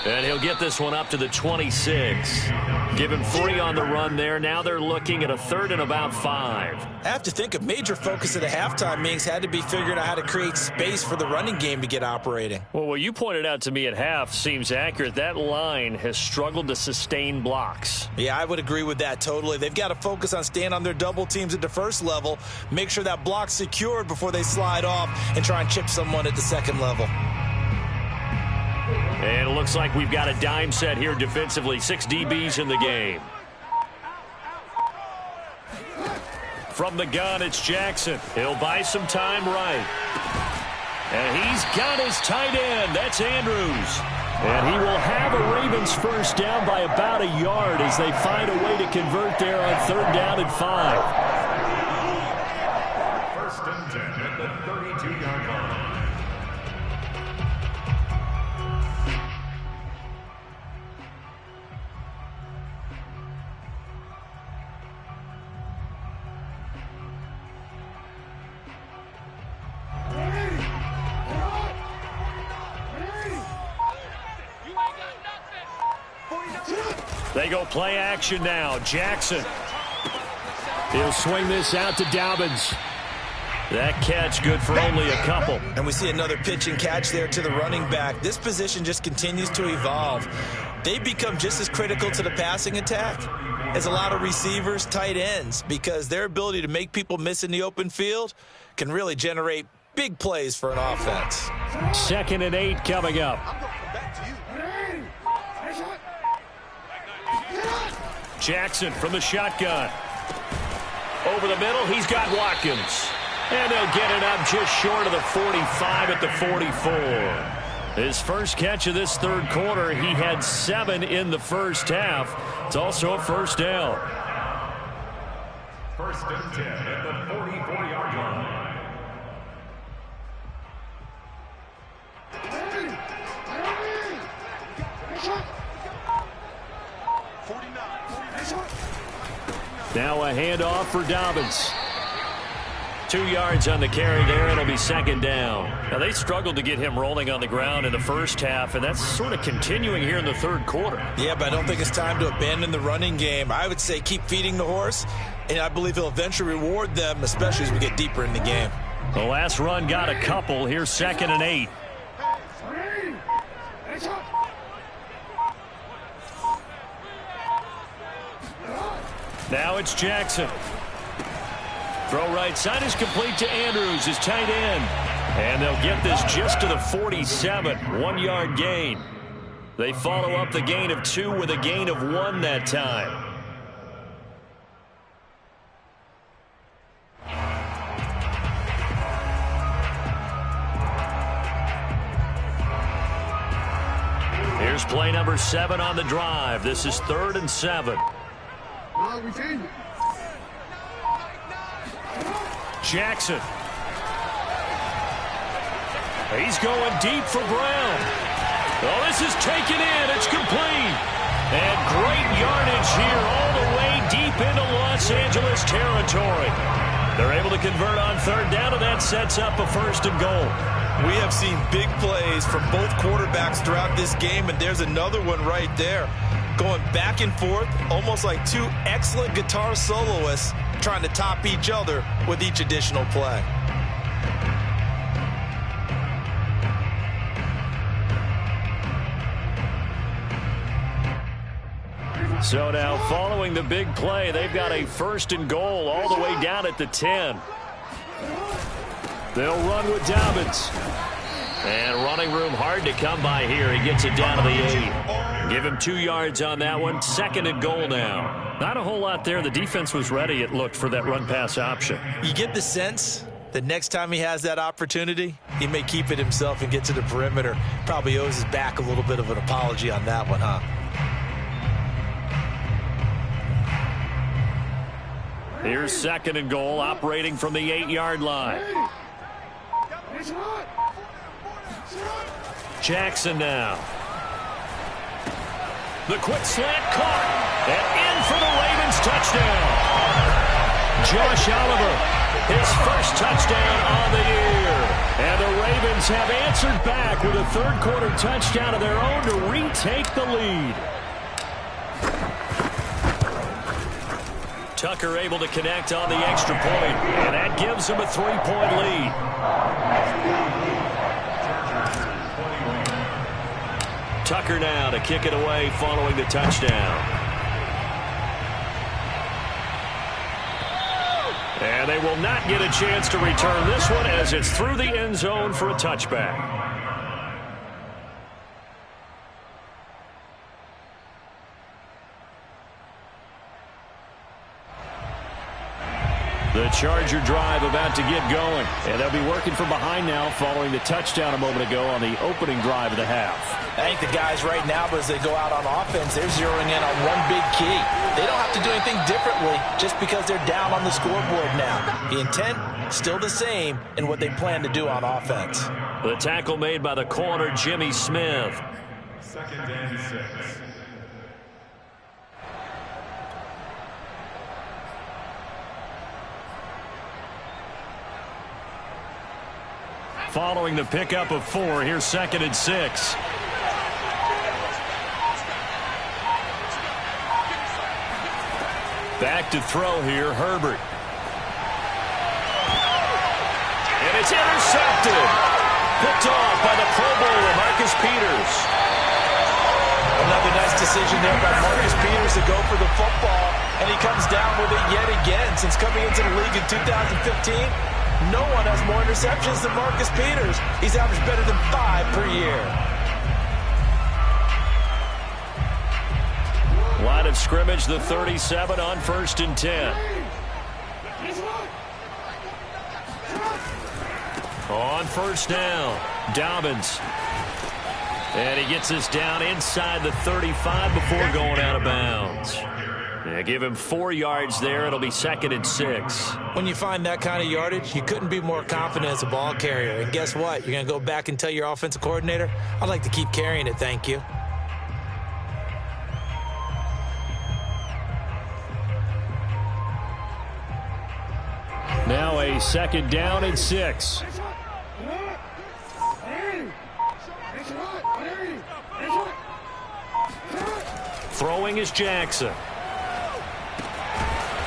And he'll get this one up to the 26. Give him 3 on the run there. Now they're looking at a 3rd and about 5. I have to think a major focus of the halftime meetings had to be figuring out how to create space for the running game to get operating. Well, what you pointed out to me at half seems accurate. That line has struggled to sustain blocks. Yeah, I would agree with that totally. They've got to focus on staying on their double teams at the first level, make sure that block's secured before they slide off and try and chip someone at the second level. And it looks like we've got a dime set here defensively. 6 DBs in the game. From the gun, it's Jackson. He'll buy some time right. And he's got his tight end. That's Andrews. And he will have a Ravens first down by about a yard as they find a way to convert there on 3rd down and 5. First and 10 at the 32-yard line. They go play action now. Jackson. He'll swing this out to Dobbins. That catch good for only a couple. And we see another pitch and catch there to the running back. This position just continues to evolve. They become just as critical to the passing attack as a lot of receivers, tight ends, because their ability to make people miss in the open field can really generate big plays for an offense. 2nd and 8 coming up. Jackson from the shotgun. Over the middle, he's got Watkins. And they'll get it up just short of the 45 at the 44. His first catch of this 3rd quarter, he had 7 in the first half. It's also a first down. First and 10 at the 44-yard line. Now a handoff for Dobbins. 2 yards on the carry there. It'll be second down. Now, they struggled to get him rolling on the ground in the first half, and that's sort of continuing here in the third quarter. Yeah, but I don't think it's time to abandon the running game. I would say keep feeding the horse, and I believe he'll eventually reward them, especially as we get deeper in the game. The last run got a couple. Here's 2nd and 8. Now it's Jackson. Throw right side is complete to Andrews, his tight end. And they'll get this just to the 47. 1-yard gain. They follow up the gain of 2 with a gain of 1 that time. Here's play number 7 on the drive. This is 3rd and 7. Jackson. He's going deep for Brown. Oh, this is taken in. It's complete. And great yardage here all the way deep into Los Angeles territory. They're able to convert on 3rd down, and that sets up a 1st and goal. We have seen big plays from both quarterbacks throughout this game, and there's another one right there. Going back and forth, almost like 2 excellent guitar soloists trying to top each other with each additional play. So now following the big play, they've got a 1st and goal all the way down at the 10. They'll run with Dobbins. And running room hard to come by here. He gets it down to the 8. Give him 2 yards on that one. 2nd and goal now. Not a whole lot there. The defense was ready, it looked, for that run-pass option. You get the sense that next time he has that opportunity, he may keep it himself and get to the perimeter. Probably owes his back a little bit of an apology on that one, huh? Here's 2nd and goal, operating from the 8-yard line. Jackson now. The quick slant caught. And in for the Ravens touchdown. Josh Oliver, his 1st touchdown on the year. And the Ravens have answered back with a 3rd quarter touchdown of their own to retake the lead. Tucker able to connect on the extra point, and that gives him a 3-point lead. Tucker now to kick it away following the touchdown. And they will not get a chance to return this one as it's through the end zone for a touchback. The Charger drive about to get going. And they'll be working from behind now following the touchdown a moment ago on the opening drive of the half. I think the guys right now, as they go out on offense, they're zeroing in on one big key. They don't have to do anything differently just because they're down on the scoreboard now. The intent, still the same in what they plan to do on offense. The tackle made by the corner, Jimmy Smith. 2nd and 6. Following the pickup of 4, here's 2nd and 6. Back to throw here, Herbert. And it's intercepted. Picked off by the Pro Bowler, Marcus Peters. Another nice decision there by Marcus Peters to go for the football, and he comes down with it yet again. Since coming into the league in 2015, no one has more interceptions than Marcus Peters. He's averaged better than 5 per year. Line of scrimmage, the 37 on 1st and 10. On 1st down, Dobbins. And he gets this down inside the 35 before going out of bounds. Yeah, give him 4 yards there. It'll be 2nd and 6. When you find that kind of yardage, you couldn't be more confident as a ball carrier. And guess what? You're going to go back and tell your offensive coordinator, I'd like to keep carrying it, thank you. be second down and 6. Throwing is Jackson.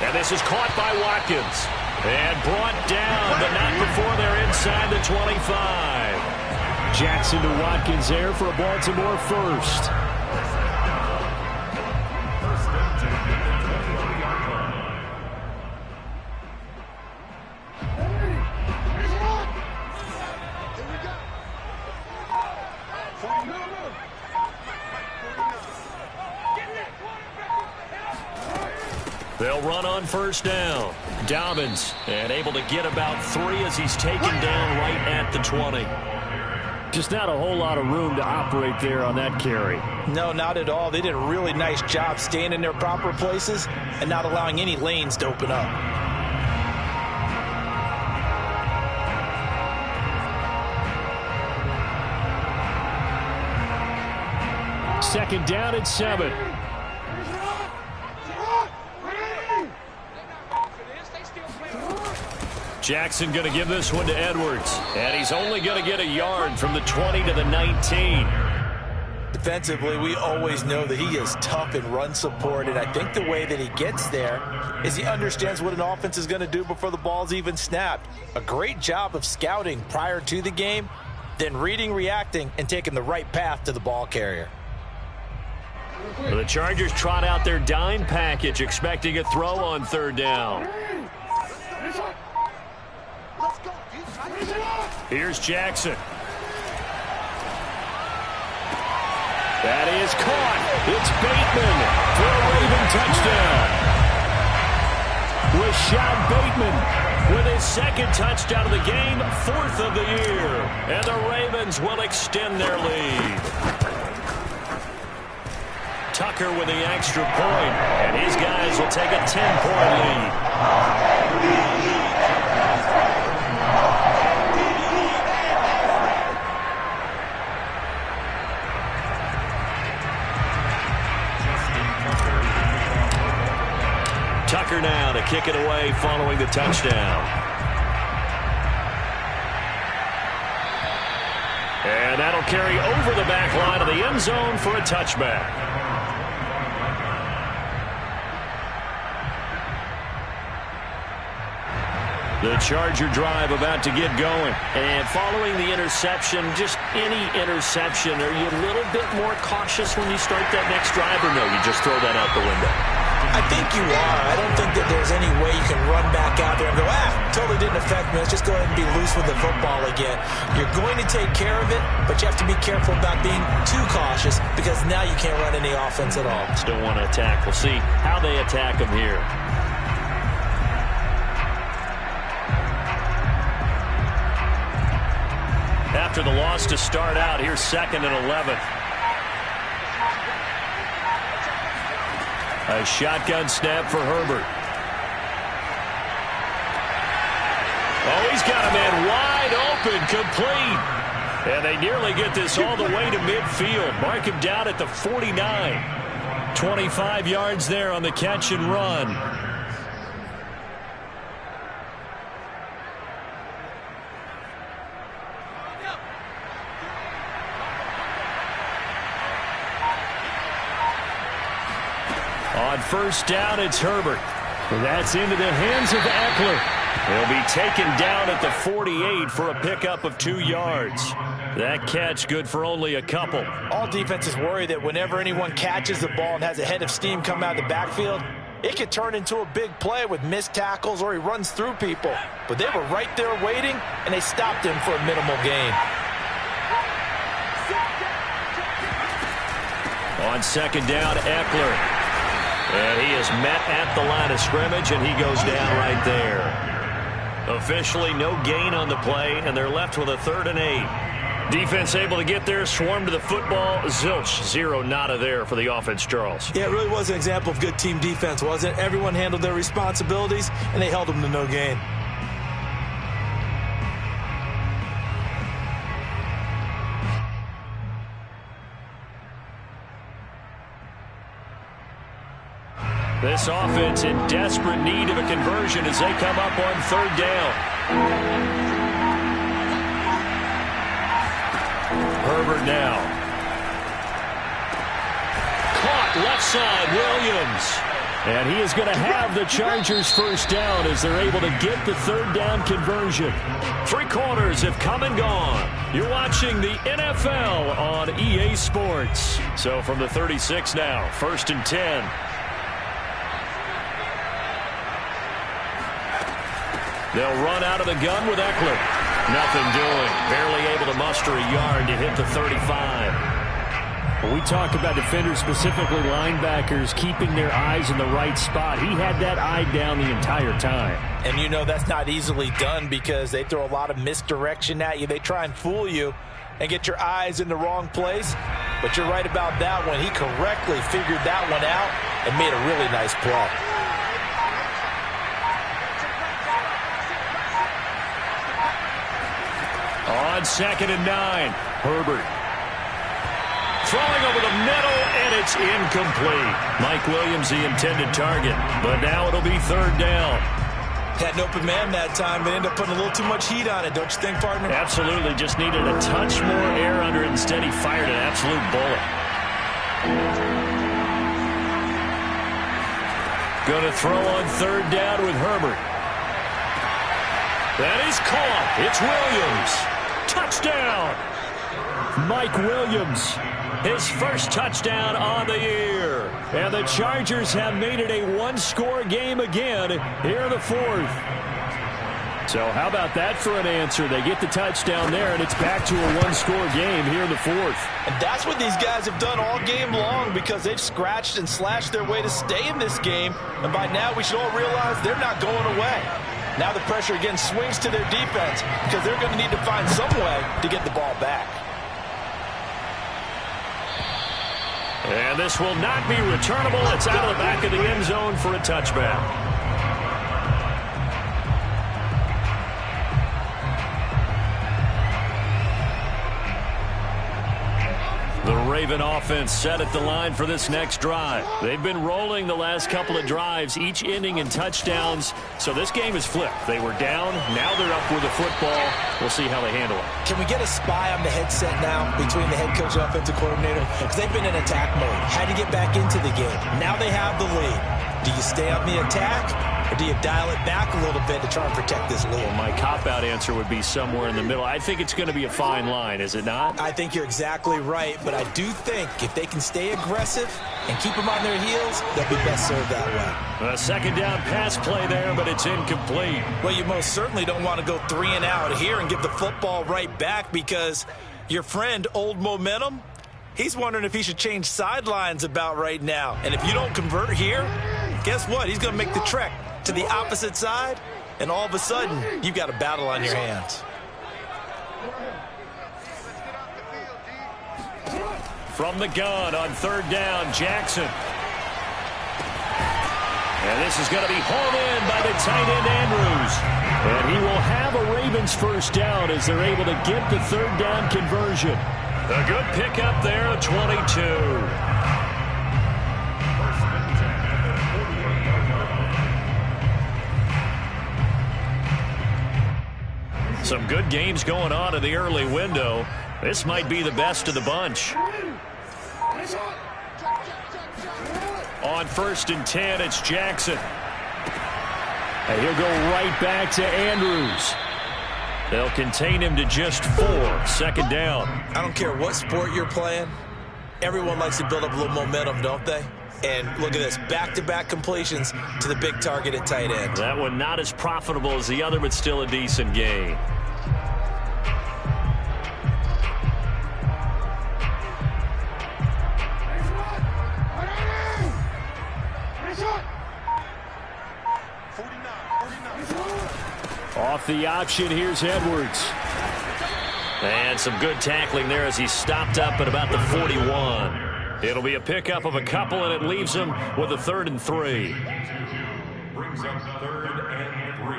And this is caught by Watkins. And brought down, but not before they're inside the 25. Jackson to Watkins there for a Baltimore first. They'll run on first down. Dobbins, and able to get about 3 as he's taken down right at the 20. Just not a whole lot of room to operate there on that carry. No, not at all. They did a really nice job staying in their proper places and not allowing any lanes to open up. Second down and 7. Jackson going to give this one to Edwards. And he's only going to get a yard from the 20 to the 19. Defensively, we always know that he is tough in run support, and I think the way that he gets there is he understands what an offense is going to do before the ball's even snapped. A great job of scouting prior to the game, then reading, reacting, and taking the right path to the ball carrier. Well, the Chargers trot out their dime package, expecting a throw on third down. Here's Jackson. That is caught. It's Bateman for a Raven touchdown. Rashad Bateman with his second touchdown of the game, 4th of the year. And the Ravens will extend their lead. Tucker with the extra point, and his guys will take a 10-point lead. Tucker now to kick it away following the touchdown. And that'll carry over the back line of the end zone for a touchback. The Charger drive about to get going. And following the interception, just any interception, are you a little bit more cautious when you start that next drive, or no, you just throw that out the window? I think you are. I don't think that there's any way you can run back out there and go, totally didn't affect me. Let's just go ahead and be loose with the football again. You're going to take care of it, but you have to be careful about being too cautious because now you can't run any offense at all. Still want to attack. We'll see how they attack them here. After the loss to start out, here's 2nd and 11. A shotgun snap for Herbert. Oh, he's got a man wide open, complete. And they nearly get this all the way to midfield. Mark him down at the 49. 25 yards there on the catch and run. On first down, it's Herbert. And that's into the hands of Eckler. He'll be taken down at the 48 for a pickup of 2 yards. That catch good for only a couple. All defenses worry that whenever anyone catches the ball and has a head of steam come out of the backfield, it could turn into a big play with missed tackles or he runs through people. But they were right there waiting, and they stopped him for a minimal gain. On second down, Eckler. And he is met at the line of scrimmage, and he goes down right there. Officially no gain on the play, and they're left with a 3rd and 8. Defense able to get there, swarm to the football. Zilch, 0 nada there for the offense, Charles. Yeah, it really was an example of good team defense, wasn't it? Everyone handled their responsibilities, and they held them to no gain. This offense in desperate need of a conversion as they come up on third down. Herbert now. Caught left side, Williams. And he is going to have the Chargers first down as they're able to get the third down conversion. 3 quarters have come and gone. You're watching the NFL on EA Sports. So from the 36 now, 1st and 10. They'll run out of the gun with Eckler. Nothing doing. Barely able to muster a yard to hit the 35. When we talk about defenders, specifically linebackers, keeping their eyes in the right spot, he had that eye down the entire time. And you know that's not easily done because they throw a lot of misdirection at you. They try and fool you and get your eyes in the wrong place. But you're right about that one. He correctly figured that one out and made a really nice play. On 2nd and 9, Herbert. Throwing over the middle, and it's incomplete. Mike Williams, the intended target, but now it'll be 3rd down. Had an open man that time, but ended up putting a little too much heat on it, don't you think, partner? Absolutely, just needed a touch more air under it. Instead, he fired an absolute bullet. Going to throw on 3rd down with Herbert. That is caught. It's Williams. Touchdown. Mike Williams, his first touchdown on the year. And the Chargers have made it a one-score game again here in the 4th. So how about that for an answer? They get the touchdown there, and it's back to a one-score game here in the 4th. And that's what these guys have done all game long because they've scratched and slashed their way to stay in this game. And by now, we should all realize they're not going away. Now the pressure again swings to their defense because they're going to need to find some way to get the ball back. And this will not be returnable. It's out of the back of the end zone for a touchback. The Raven offense set at the line for this next drive. They've been rolling the last couple of drives, each ending in touchdowns. So this game is flipped. They were down. Now they're up with the football. We'll see how they handle it. Can we get a spy on the headset now between the head coach and offensive coordinator? Because they've been in attack mode. Had to get back into the game. Now they have the lead. Do you stay on the attack, or do you dial it back a little bit to try and protect this lead? Well, my cop-out answer would be somewhere in the middle. I think it's going to be a fine line, is it not? I think you're exactly right, but I do think if they can stay aggressive and keep them on their heels, they'll be best served that way. A 2nd down pass play there, but it's incomplete. Well, you most certainly don't want to go 3 and out here and give the football right back because your friend, Old Momentum, he's wondering if he should change sidelines about right now. And if you don't convert here, guess what? He's going to make the trek to the opposite side, and all of a sudden, you've got a battle on your hands. From the gun on 3rd down, Jackson. And this is going to be hauled in by the tight end, Andrews. And he will have a Ravens first down as they're able to get the 3rd down conversion. A good pickup there, 22. Some good games going on in the early window. This might be the best of the bunch. On 1st and 10, it's Jackson. And he'll go right back to Andrews. They'll contain him to just 4. 2nd down. I don't care what sport you're playing. Everyone likes to build up a little momentum, don't they? And look at this, back-to-back completions to the big target at tight end. That one not as profitable as the other, but still a decent gain. Off the option, here's Edwards. And some good tackling there as he stopped up at about the 41. It'll be a pickup of a couple, and it leaves him with a 3rd and 3. Brings up 3rd and 3.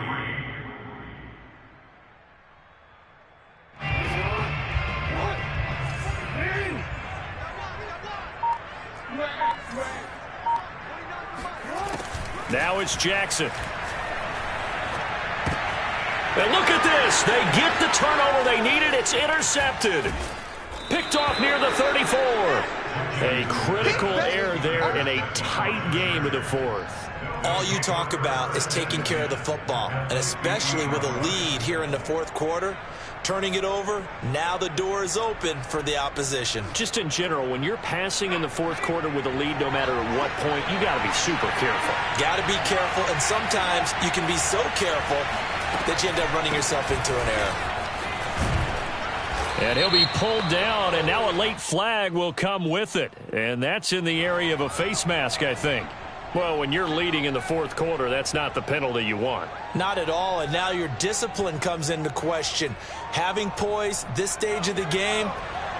Now it's Jackson. And look at this. They get the turnover they needed. It's intercepted. Picked off near the 34. A critical error there in a tight game of the fourth. All you talk about is taking care of the football, and especially with a lead here in the fourth quarter. Turning it over, now the door is open for the opposition. Just in general, when you're passing in the fourth quarter with a lead, no matter at what point, you got to be super careful. Got to be careful, and sometimes you can be so careful that you end up running yourself into an error. And he'll be pulled down, and now a late flag will come with it. And that's in the area of a face mask, I think. Well, when you're leading in the fourth quarter, that's not the penalty you want. Not at all, and now your discipline comes into question. Having poise this stage of the game,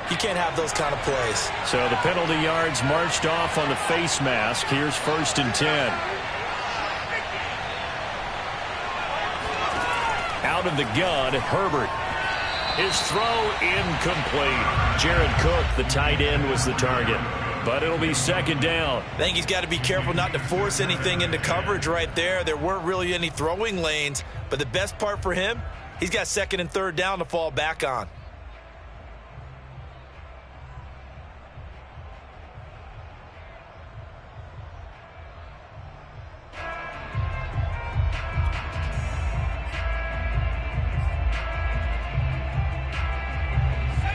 you can't have those kind of plays. So the penalty yards marched off on the face mask. Here's 1st and 10. Out of the gun, Herbert. His throw incomplete. Jared Cook, the tight end, was the target. But it'll be 2nd down. I think he's got to be careful not to force anything into coverage right there. There weren't really any throwing lanes. But the best part for him, he's got 2nd and 3rd down to fall back on.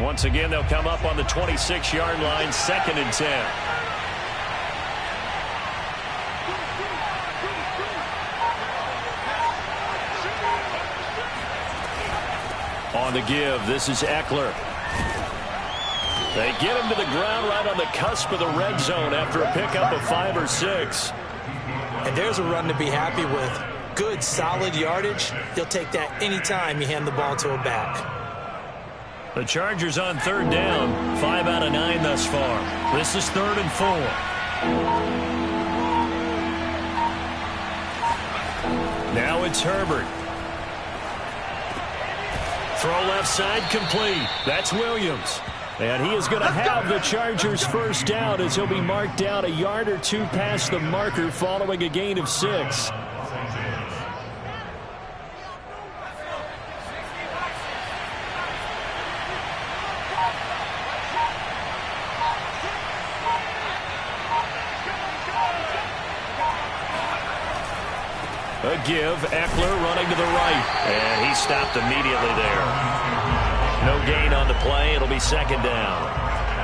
Once again, they'll come up on the 26-yard line, 2nd and 10. On the give, this is Eckler. They get him to the ground right on the cusp of the red zone after a pickup of 5 or 6. And there's a run to be happy with. Good, solid yardage. He'll take that anytime you hand the ball to a back. The Chargers on 3rd down, 5 out of 9 thus far. This is 3rd and 4. Now it's Herbert. Throw left side complete. That's Williams. And he is going to have the Chargers 1st down as he'll be marked down a yard or 2 past the marker following a gain of 6. A give, Eckler running to the right. And he stopped immediately there. No gain on the play. It'll be 2nd down.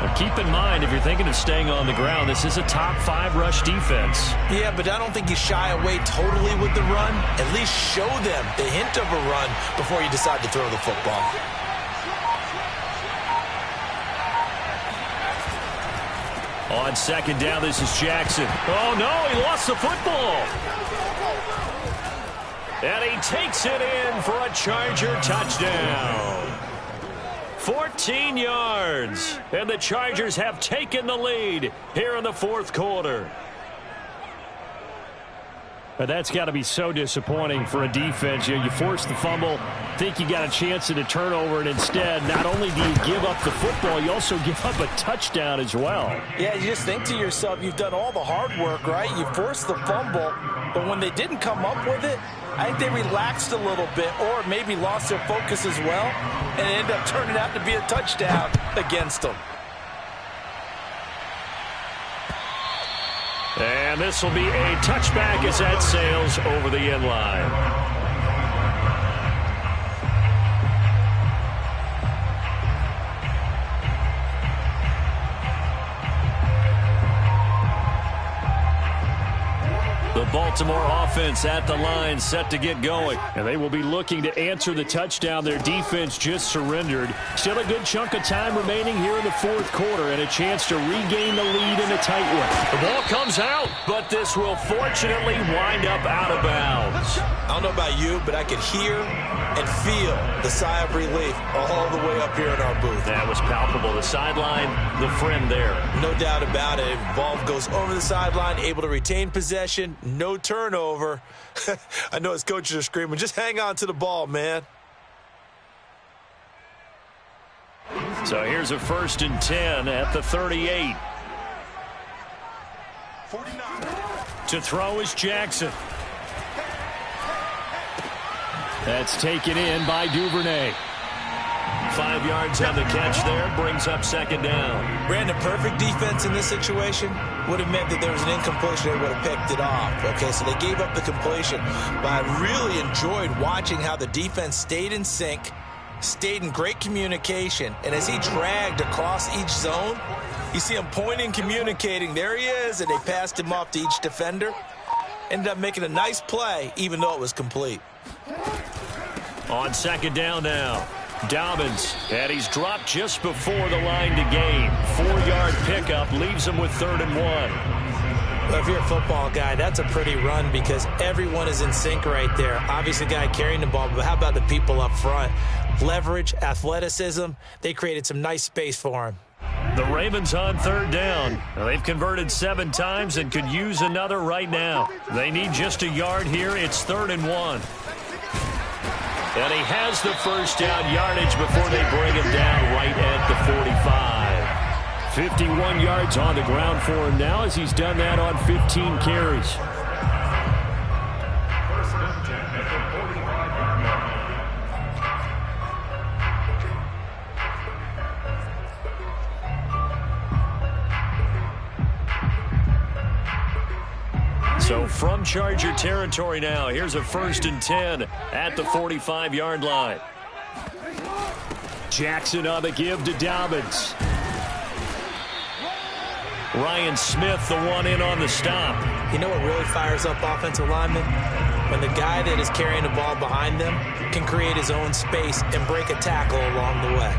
Well, keep in mind, if you're thinking of staying on the ground, this is a top 5 rush defense. Yeah, but I don't think you shy away totally with the run. At least show them the hint of a run before you decide to throw the football. On 2nd down, this is Jackson. Oh, no, he lost the football. And he takes it in for a Charger touchdown. 14 yards. And the Chargers have taken the lead here in the fourth quarter. But that's got to be so disappointing for a defense. You force the fumble, think you got a chance at a turnover, and instead, not only do you give up the football, you also give up a touchdown as well. Yeah, you just think to yourself, you've done all the hard work, right? You forced the fumble, but when they didn't come up with it, I think they relaxed a little bit or maybe lost their focus as well, and it ended up turning out to be a touchdown against them. And this will be a touchback as that sails over the end line. The Baltimore offense at the line, set to get going. And they will be looking to answer the touchdown their defense just surrendered. Still a good chunk of time remaining here in the fourth quarter and a chance to regain the lead in a tight one. The ball comes out, but this will fortunately wind up out of bounds. I don't know about you, but I could hear and feel the sigh of relief all the way up here in our booth. That was palpable. The sideline, the friend there. No doubt about it. Ball goes over the sideline, able to retain possession, no turnover. I know his coaches are screaming, just hang on to the ball, man. So here's a 1st and 10 at the 38. 49. To throw is Jackson. That's taken in by Duvernay. 5 yards on the catch there, brings up second down. Brandon, perfect defense in this situation would have meant that there was an incompletion. They would have picked it off. Okay, so they gave up the completion. But I really enjoyed watching how the defense stayed in sync, stayed in great communication, and as he dragged across each zone, you see him pointing, communicating. There he is, and they passed him off to each defender. Ended up making a nice play, even though it was complete. On second down now, Dobbins, and he's dropped just before the line to gain. 4-yard pickup leaves him with 3rd and 1. Well, if you're a football guy, that's a pretty run because everyone is in sync right there. Obviously, the guy carrying the ball, but how about the people up front? Leverage, athleticism, they created some nice space for him. The Ravens on 3rd down. They've converted 7 times and could use another right now. They need just a yard here. It's 3rd and 1. And he has the first down yardage before they bring him down right at the 45. 51 yards on the ground for him now as he's done that on 15 carries. First and 10 at the 45-yard line. So from Charger territory now, here's a 1st and 10 at the 45-yard line. Jackson on the give to Dobbins. Ryan Smith, the one in on the stop. You know what really fires up offensive linemen? When the guy that is carrying the ball behind them can create his own space and break a tackle along the way.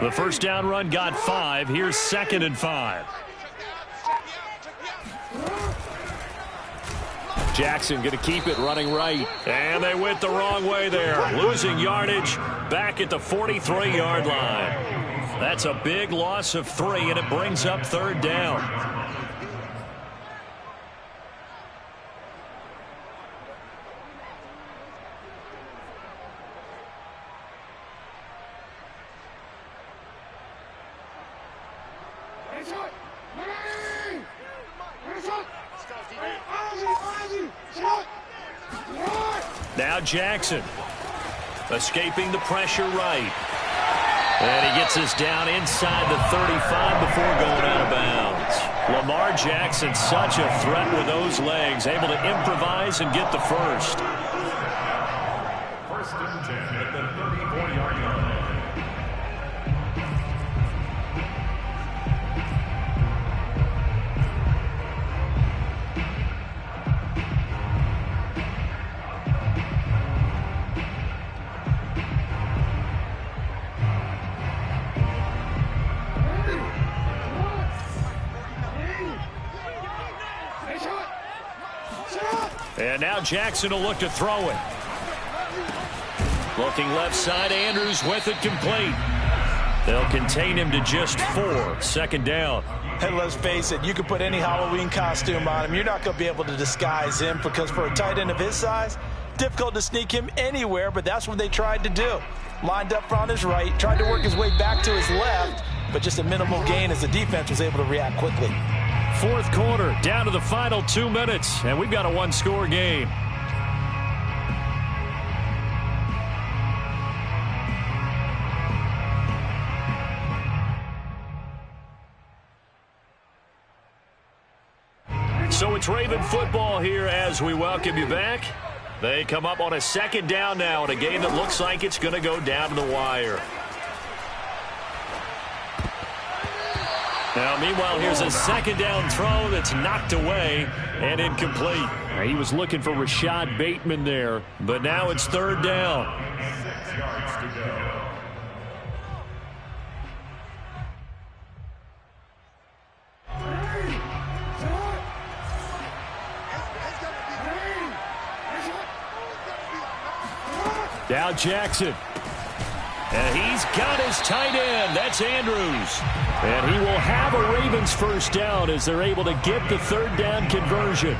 The first down run got 5. Here's 2nd and 5. Jackson going to keep it running right. And they went the wrong way there. Losing yardage back at the 43-yard line. That's a big loss of 3, and it brings up 3rd down. Now Jackson, escaping the pressure right. And he gets us down inside the 35 before going out of bounds. Lamar Jackson, such a threat with those legs, able to improvise and get the first. First and 10 at the 34-yard line. And now Jackson will look to throw it. Looking left side, Andrews with it complete. They'll contain him to just 4. 2nd down. And let's face it, you can put any Halloween costume on him. You're not going to be able to disguise him because for a tight end of his size, difficult to sneak him anywhere, but that's what they tried to do. Lined up on his right, tried to work his way back to his left, but just a minimal gain as the defense was able to react quickly. 4th quarter, down to the final 2 minutes, and we've got a 1-score game. So it's Raven football here as we welcome you back. They come up on a 2nd down now in a game that looks like it's going to go down to the wire. Now, meanwhile, here's a 2nd down throw that's knocked away and incomplete. He was looking for Rashad Bateman there. But now it's 3rd down. 6 yards to go. Now Jackson. And he's got his tight end. That's Andrews. And he will have a Ravens first down as they're able to get the 3rd down conversion.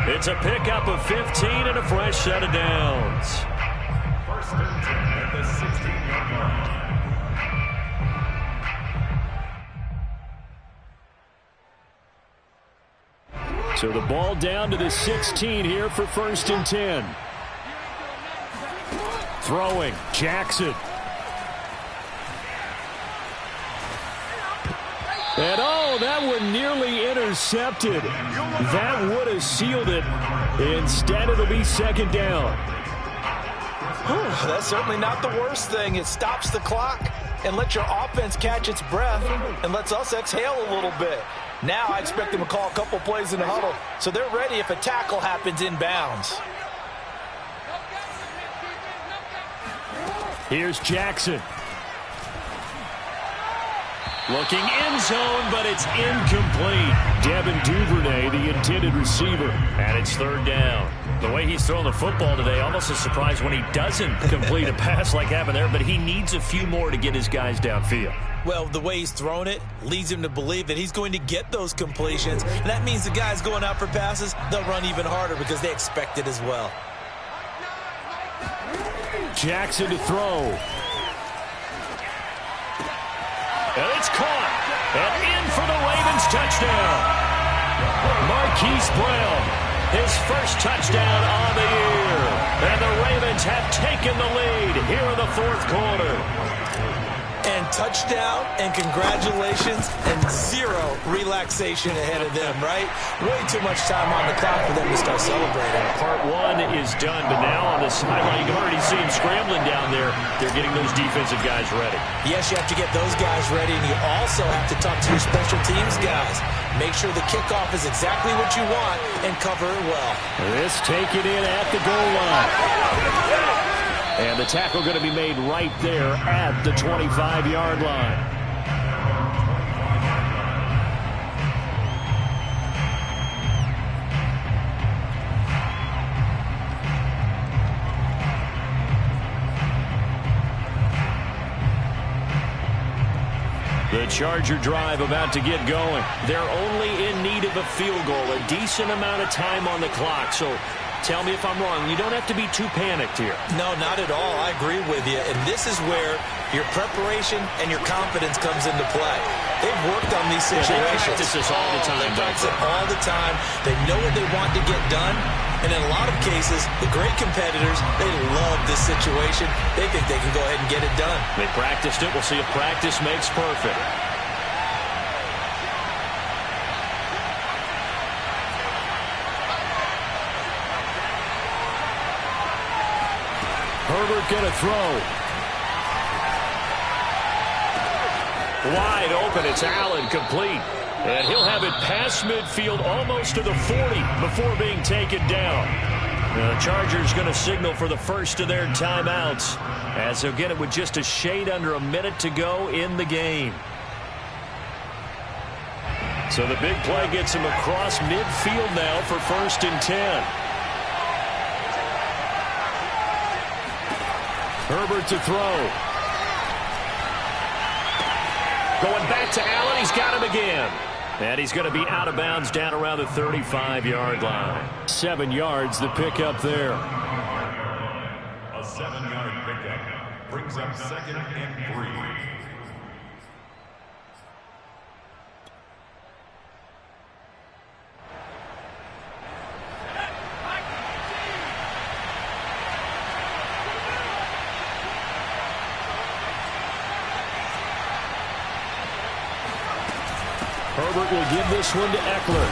It's a pickup of 15 and a fresh set of downs. First and 10 at the 16-yard line. So the ball down to the 16 here for first and 10. Throwing, Jackson. And oh, that one nearly intercepted. That would have sealed it. Instead, it'll be second down. That's certainly not the worst thing. It stops the clock and lets your offense catch its breath and lets us exhale a little bit. Now I expect them to call a couple plays in the huddle so they're ready if a tackle happens inbounds. Here's Jackson. Looking end zone, but it's incomplete. Devin Duvernay, the intended receiver. And it's third down. The way he's throwing the football today, almost a surprise when he doesn't complete a pass like happened there, but he needs a few more to get his guys downfield. Well, the way he's thrown it leads him to believe that he's going to get those completions. And that means the guys going out for passes, they'll run even harder because they expect it as well. Jackson to throw. And it's caught. And in for the Ravens touchdown. Marquise Brown, his first touchdown on the year. And the Ravens have taken the lead here in the fourth quarter. And touchdown and congratulations and zero relaxation ahead of them, right? Way too much time on the clock for them to start celebrating. Part one is done, but now on the sideline, you can already see him scrambling down there. They're getting those defensive guys ready. Yes, you have to get those guys ready, and you also have to talk to your special teams guys. Make sure the kickoff is exactly what you want and cover it well. This taken in at the goal line. And the tackle going to be made right there at the 25-yard line. The Charger drive about to get going. They're only in need of a field goal, a decent amount of time on the clock. So tell me if I'm wrong. You don't have to be too panicked here. No, not at all. I agree with you. And this is where your preparation and your confidence comes into play. They've worked on these situations. They practice this all the time. They practice it all the time. They know what they want to get done. And in a lot of cases, the great competitors, they love this situation. They think they can go ahead and get it done. They practiced it. We'll see if practice makes perfect. Herbert going to throw. Wide open. It's Allen, complete. And he'll have it past midfield almost to the 40 before being taken down. The Chargers going to signal for the first of their timeouts as they'll get it with just a shade under a minute to go in the game. So the big play gets him across midfield now for first and 10. Herbert to throw. Going back to Allen. He's got him again. And he's going to be out of bounds down around the 35-yard line. 7 yards, the pickup there. A 7-yard pickup brings up second and 3. Herbert will give this one to Eckler.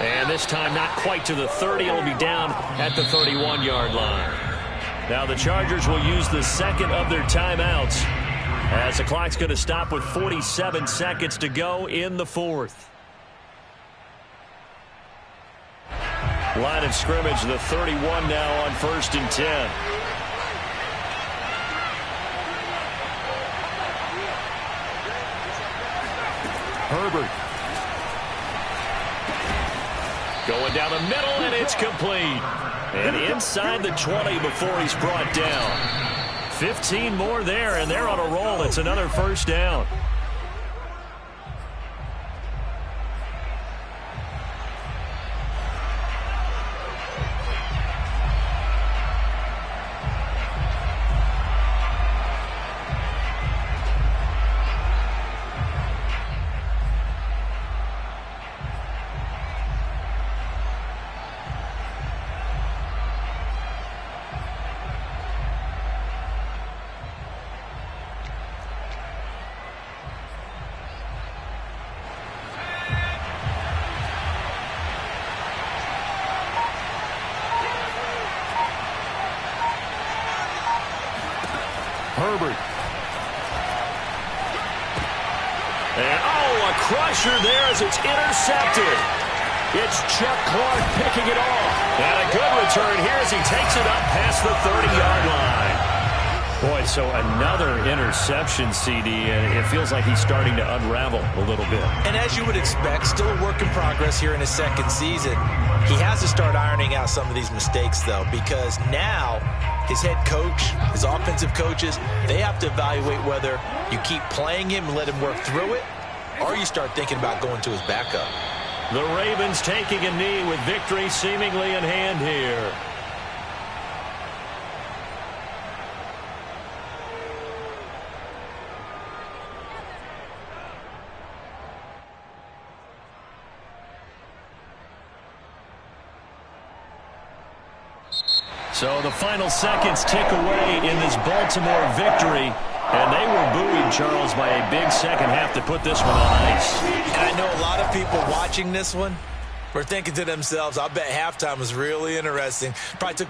And this time not quite to the 30. It'll be down at the 31-yard line. Now the Chargers will use the second of their timeouts as the clock's going to stop with 47 seconds to go in the fourth. Line of scrimmage, the 31 now on first and 10. Herbert. Going down the middle, and it's complete. And inside the 20 before he's brought down. 15 more there, and they're on a roll. It's another first down. Herbert. And, oh, a crusher there as it's intercepted. It's Chuck Clark picking it off. And a good return here as he takes it up past the 30-yard line. Boy, so another interception, CD, and it feels like he's starting to unravel a little bit. And as you would expect, still a work in progress here in his second season. He has to start ironing out some of these mistakes, though, because now his head coach, his offensive coaches, they have to evaluate whether you keep playing him and let him work through it, or you start thinking about going to his backup. The Ravens taking a knee with victory seemingly in hand here. So the final seconds tick away in this Baltimore victory. And they were buoyed, Charles, by a big second half to put this one on ice. And I know a lot of people watching this one were thinking to themselves, I bet halftime was really interesting. Probably took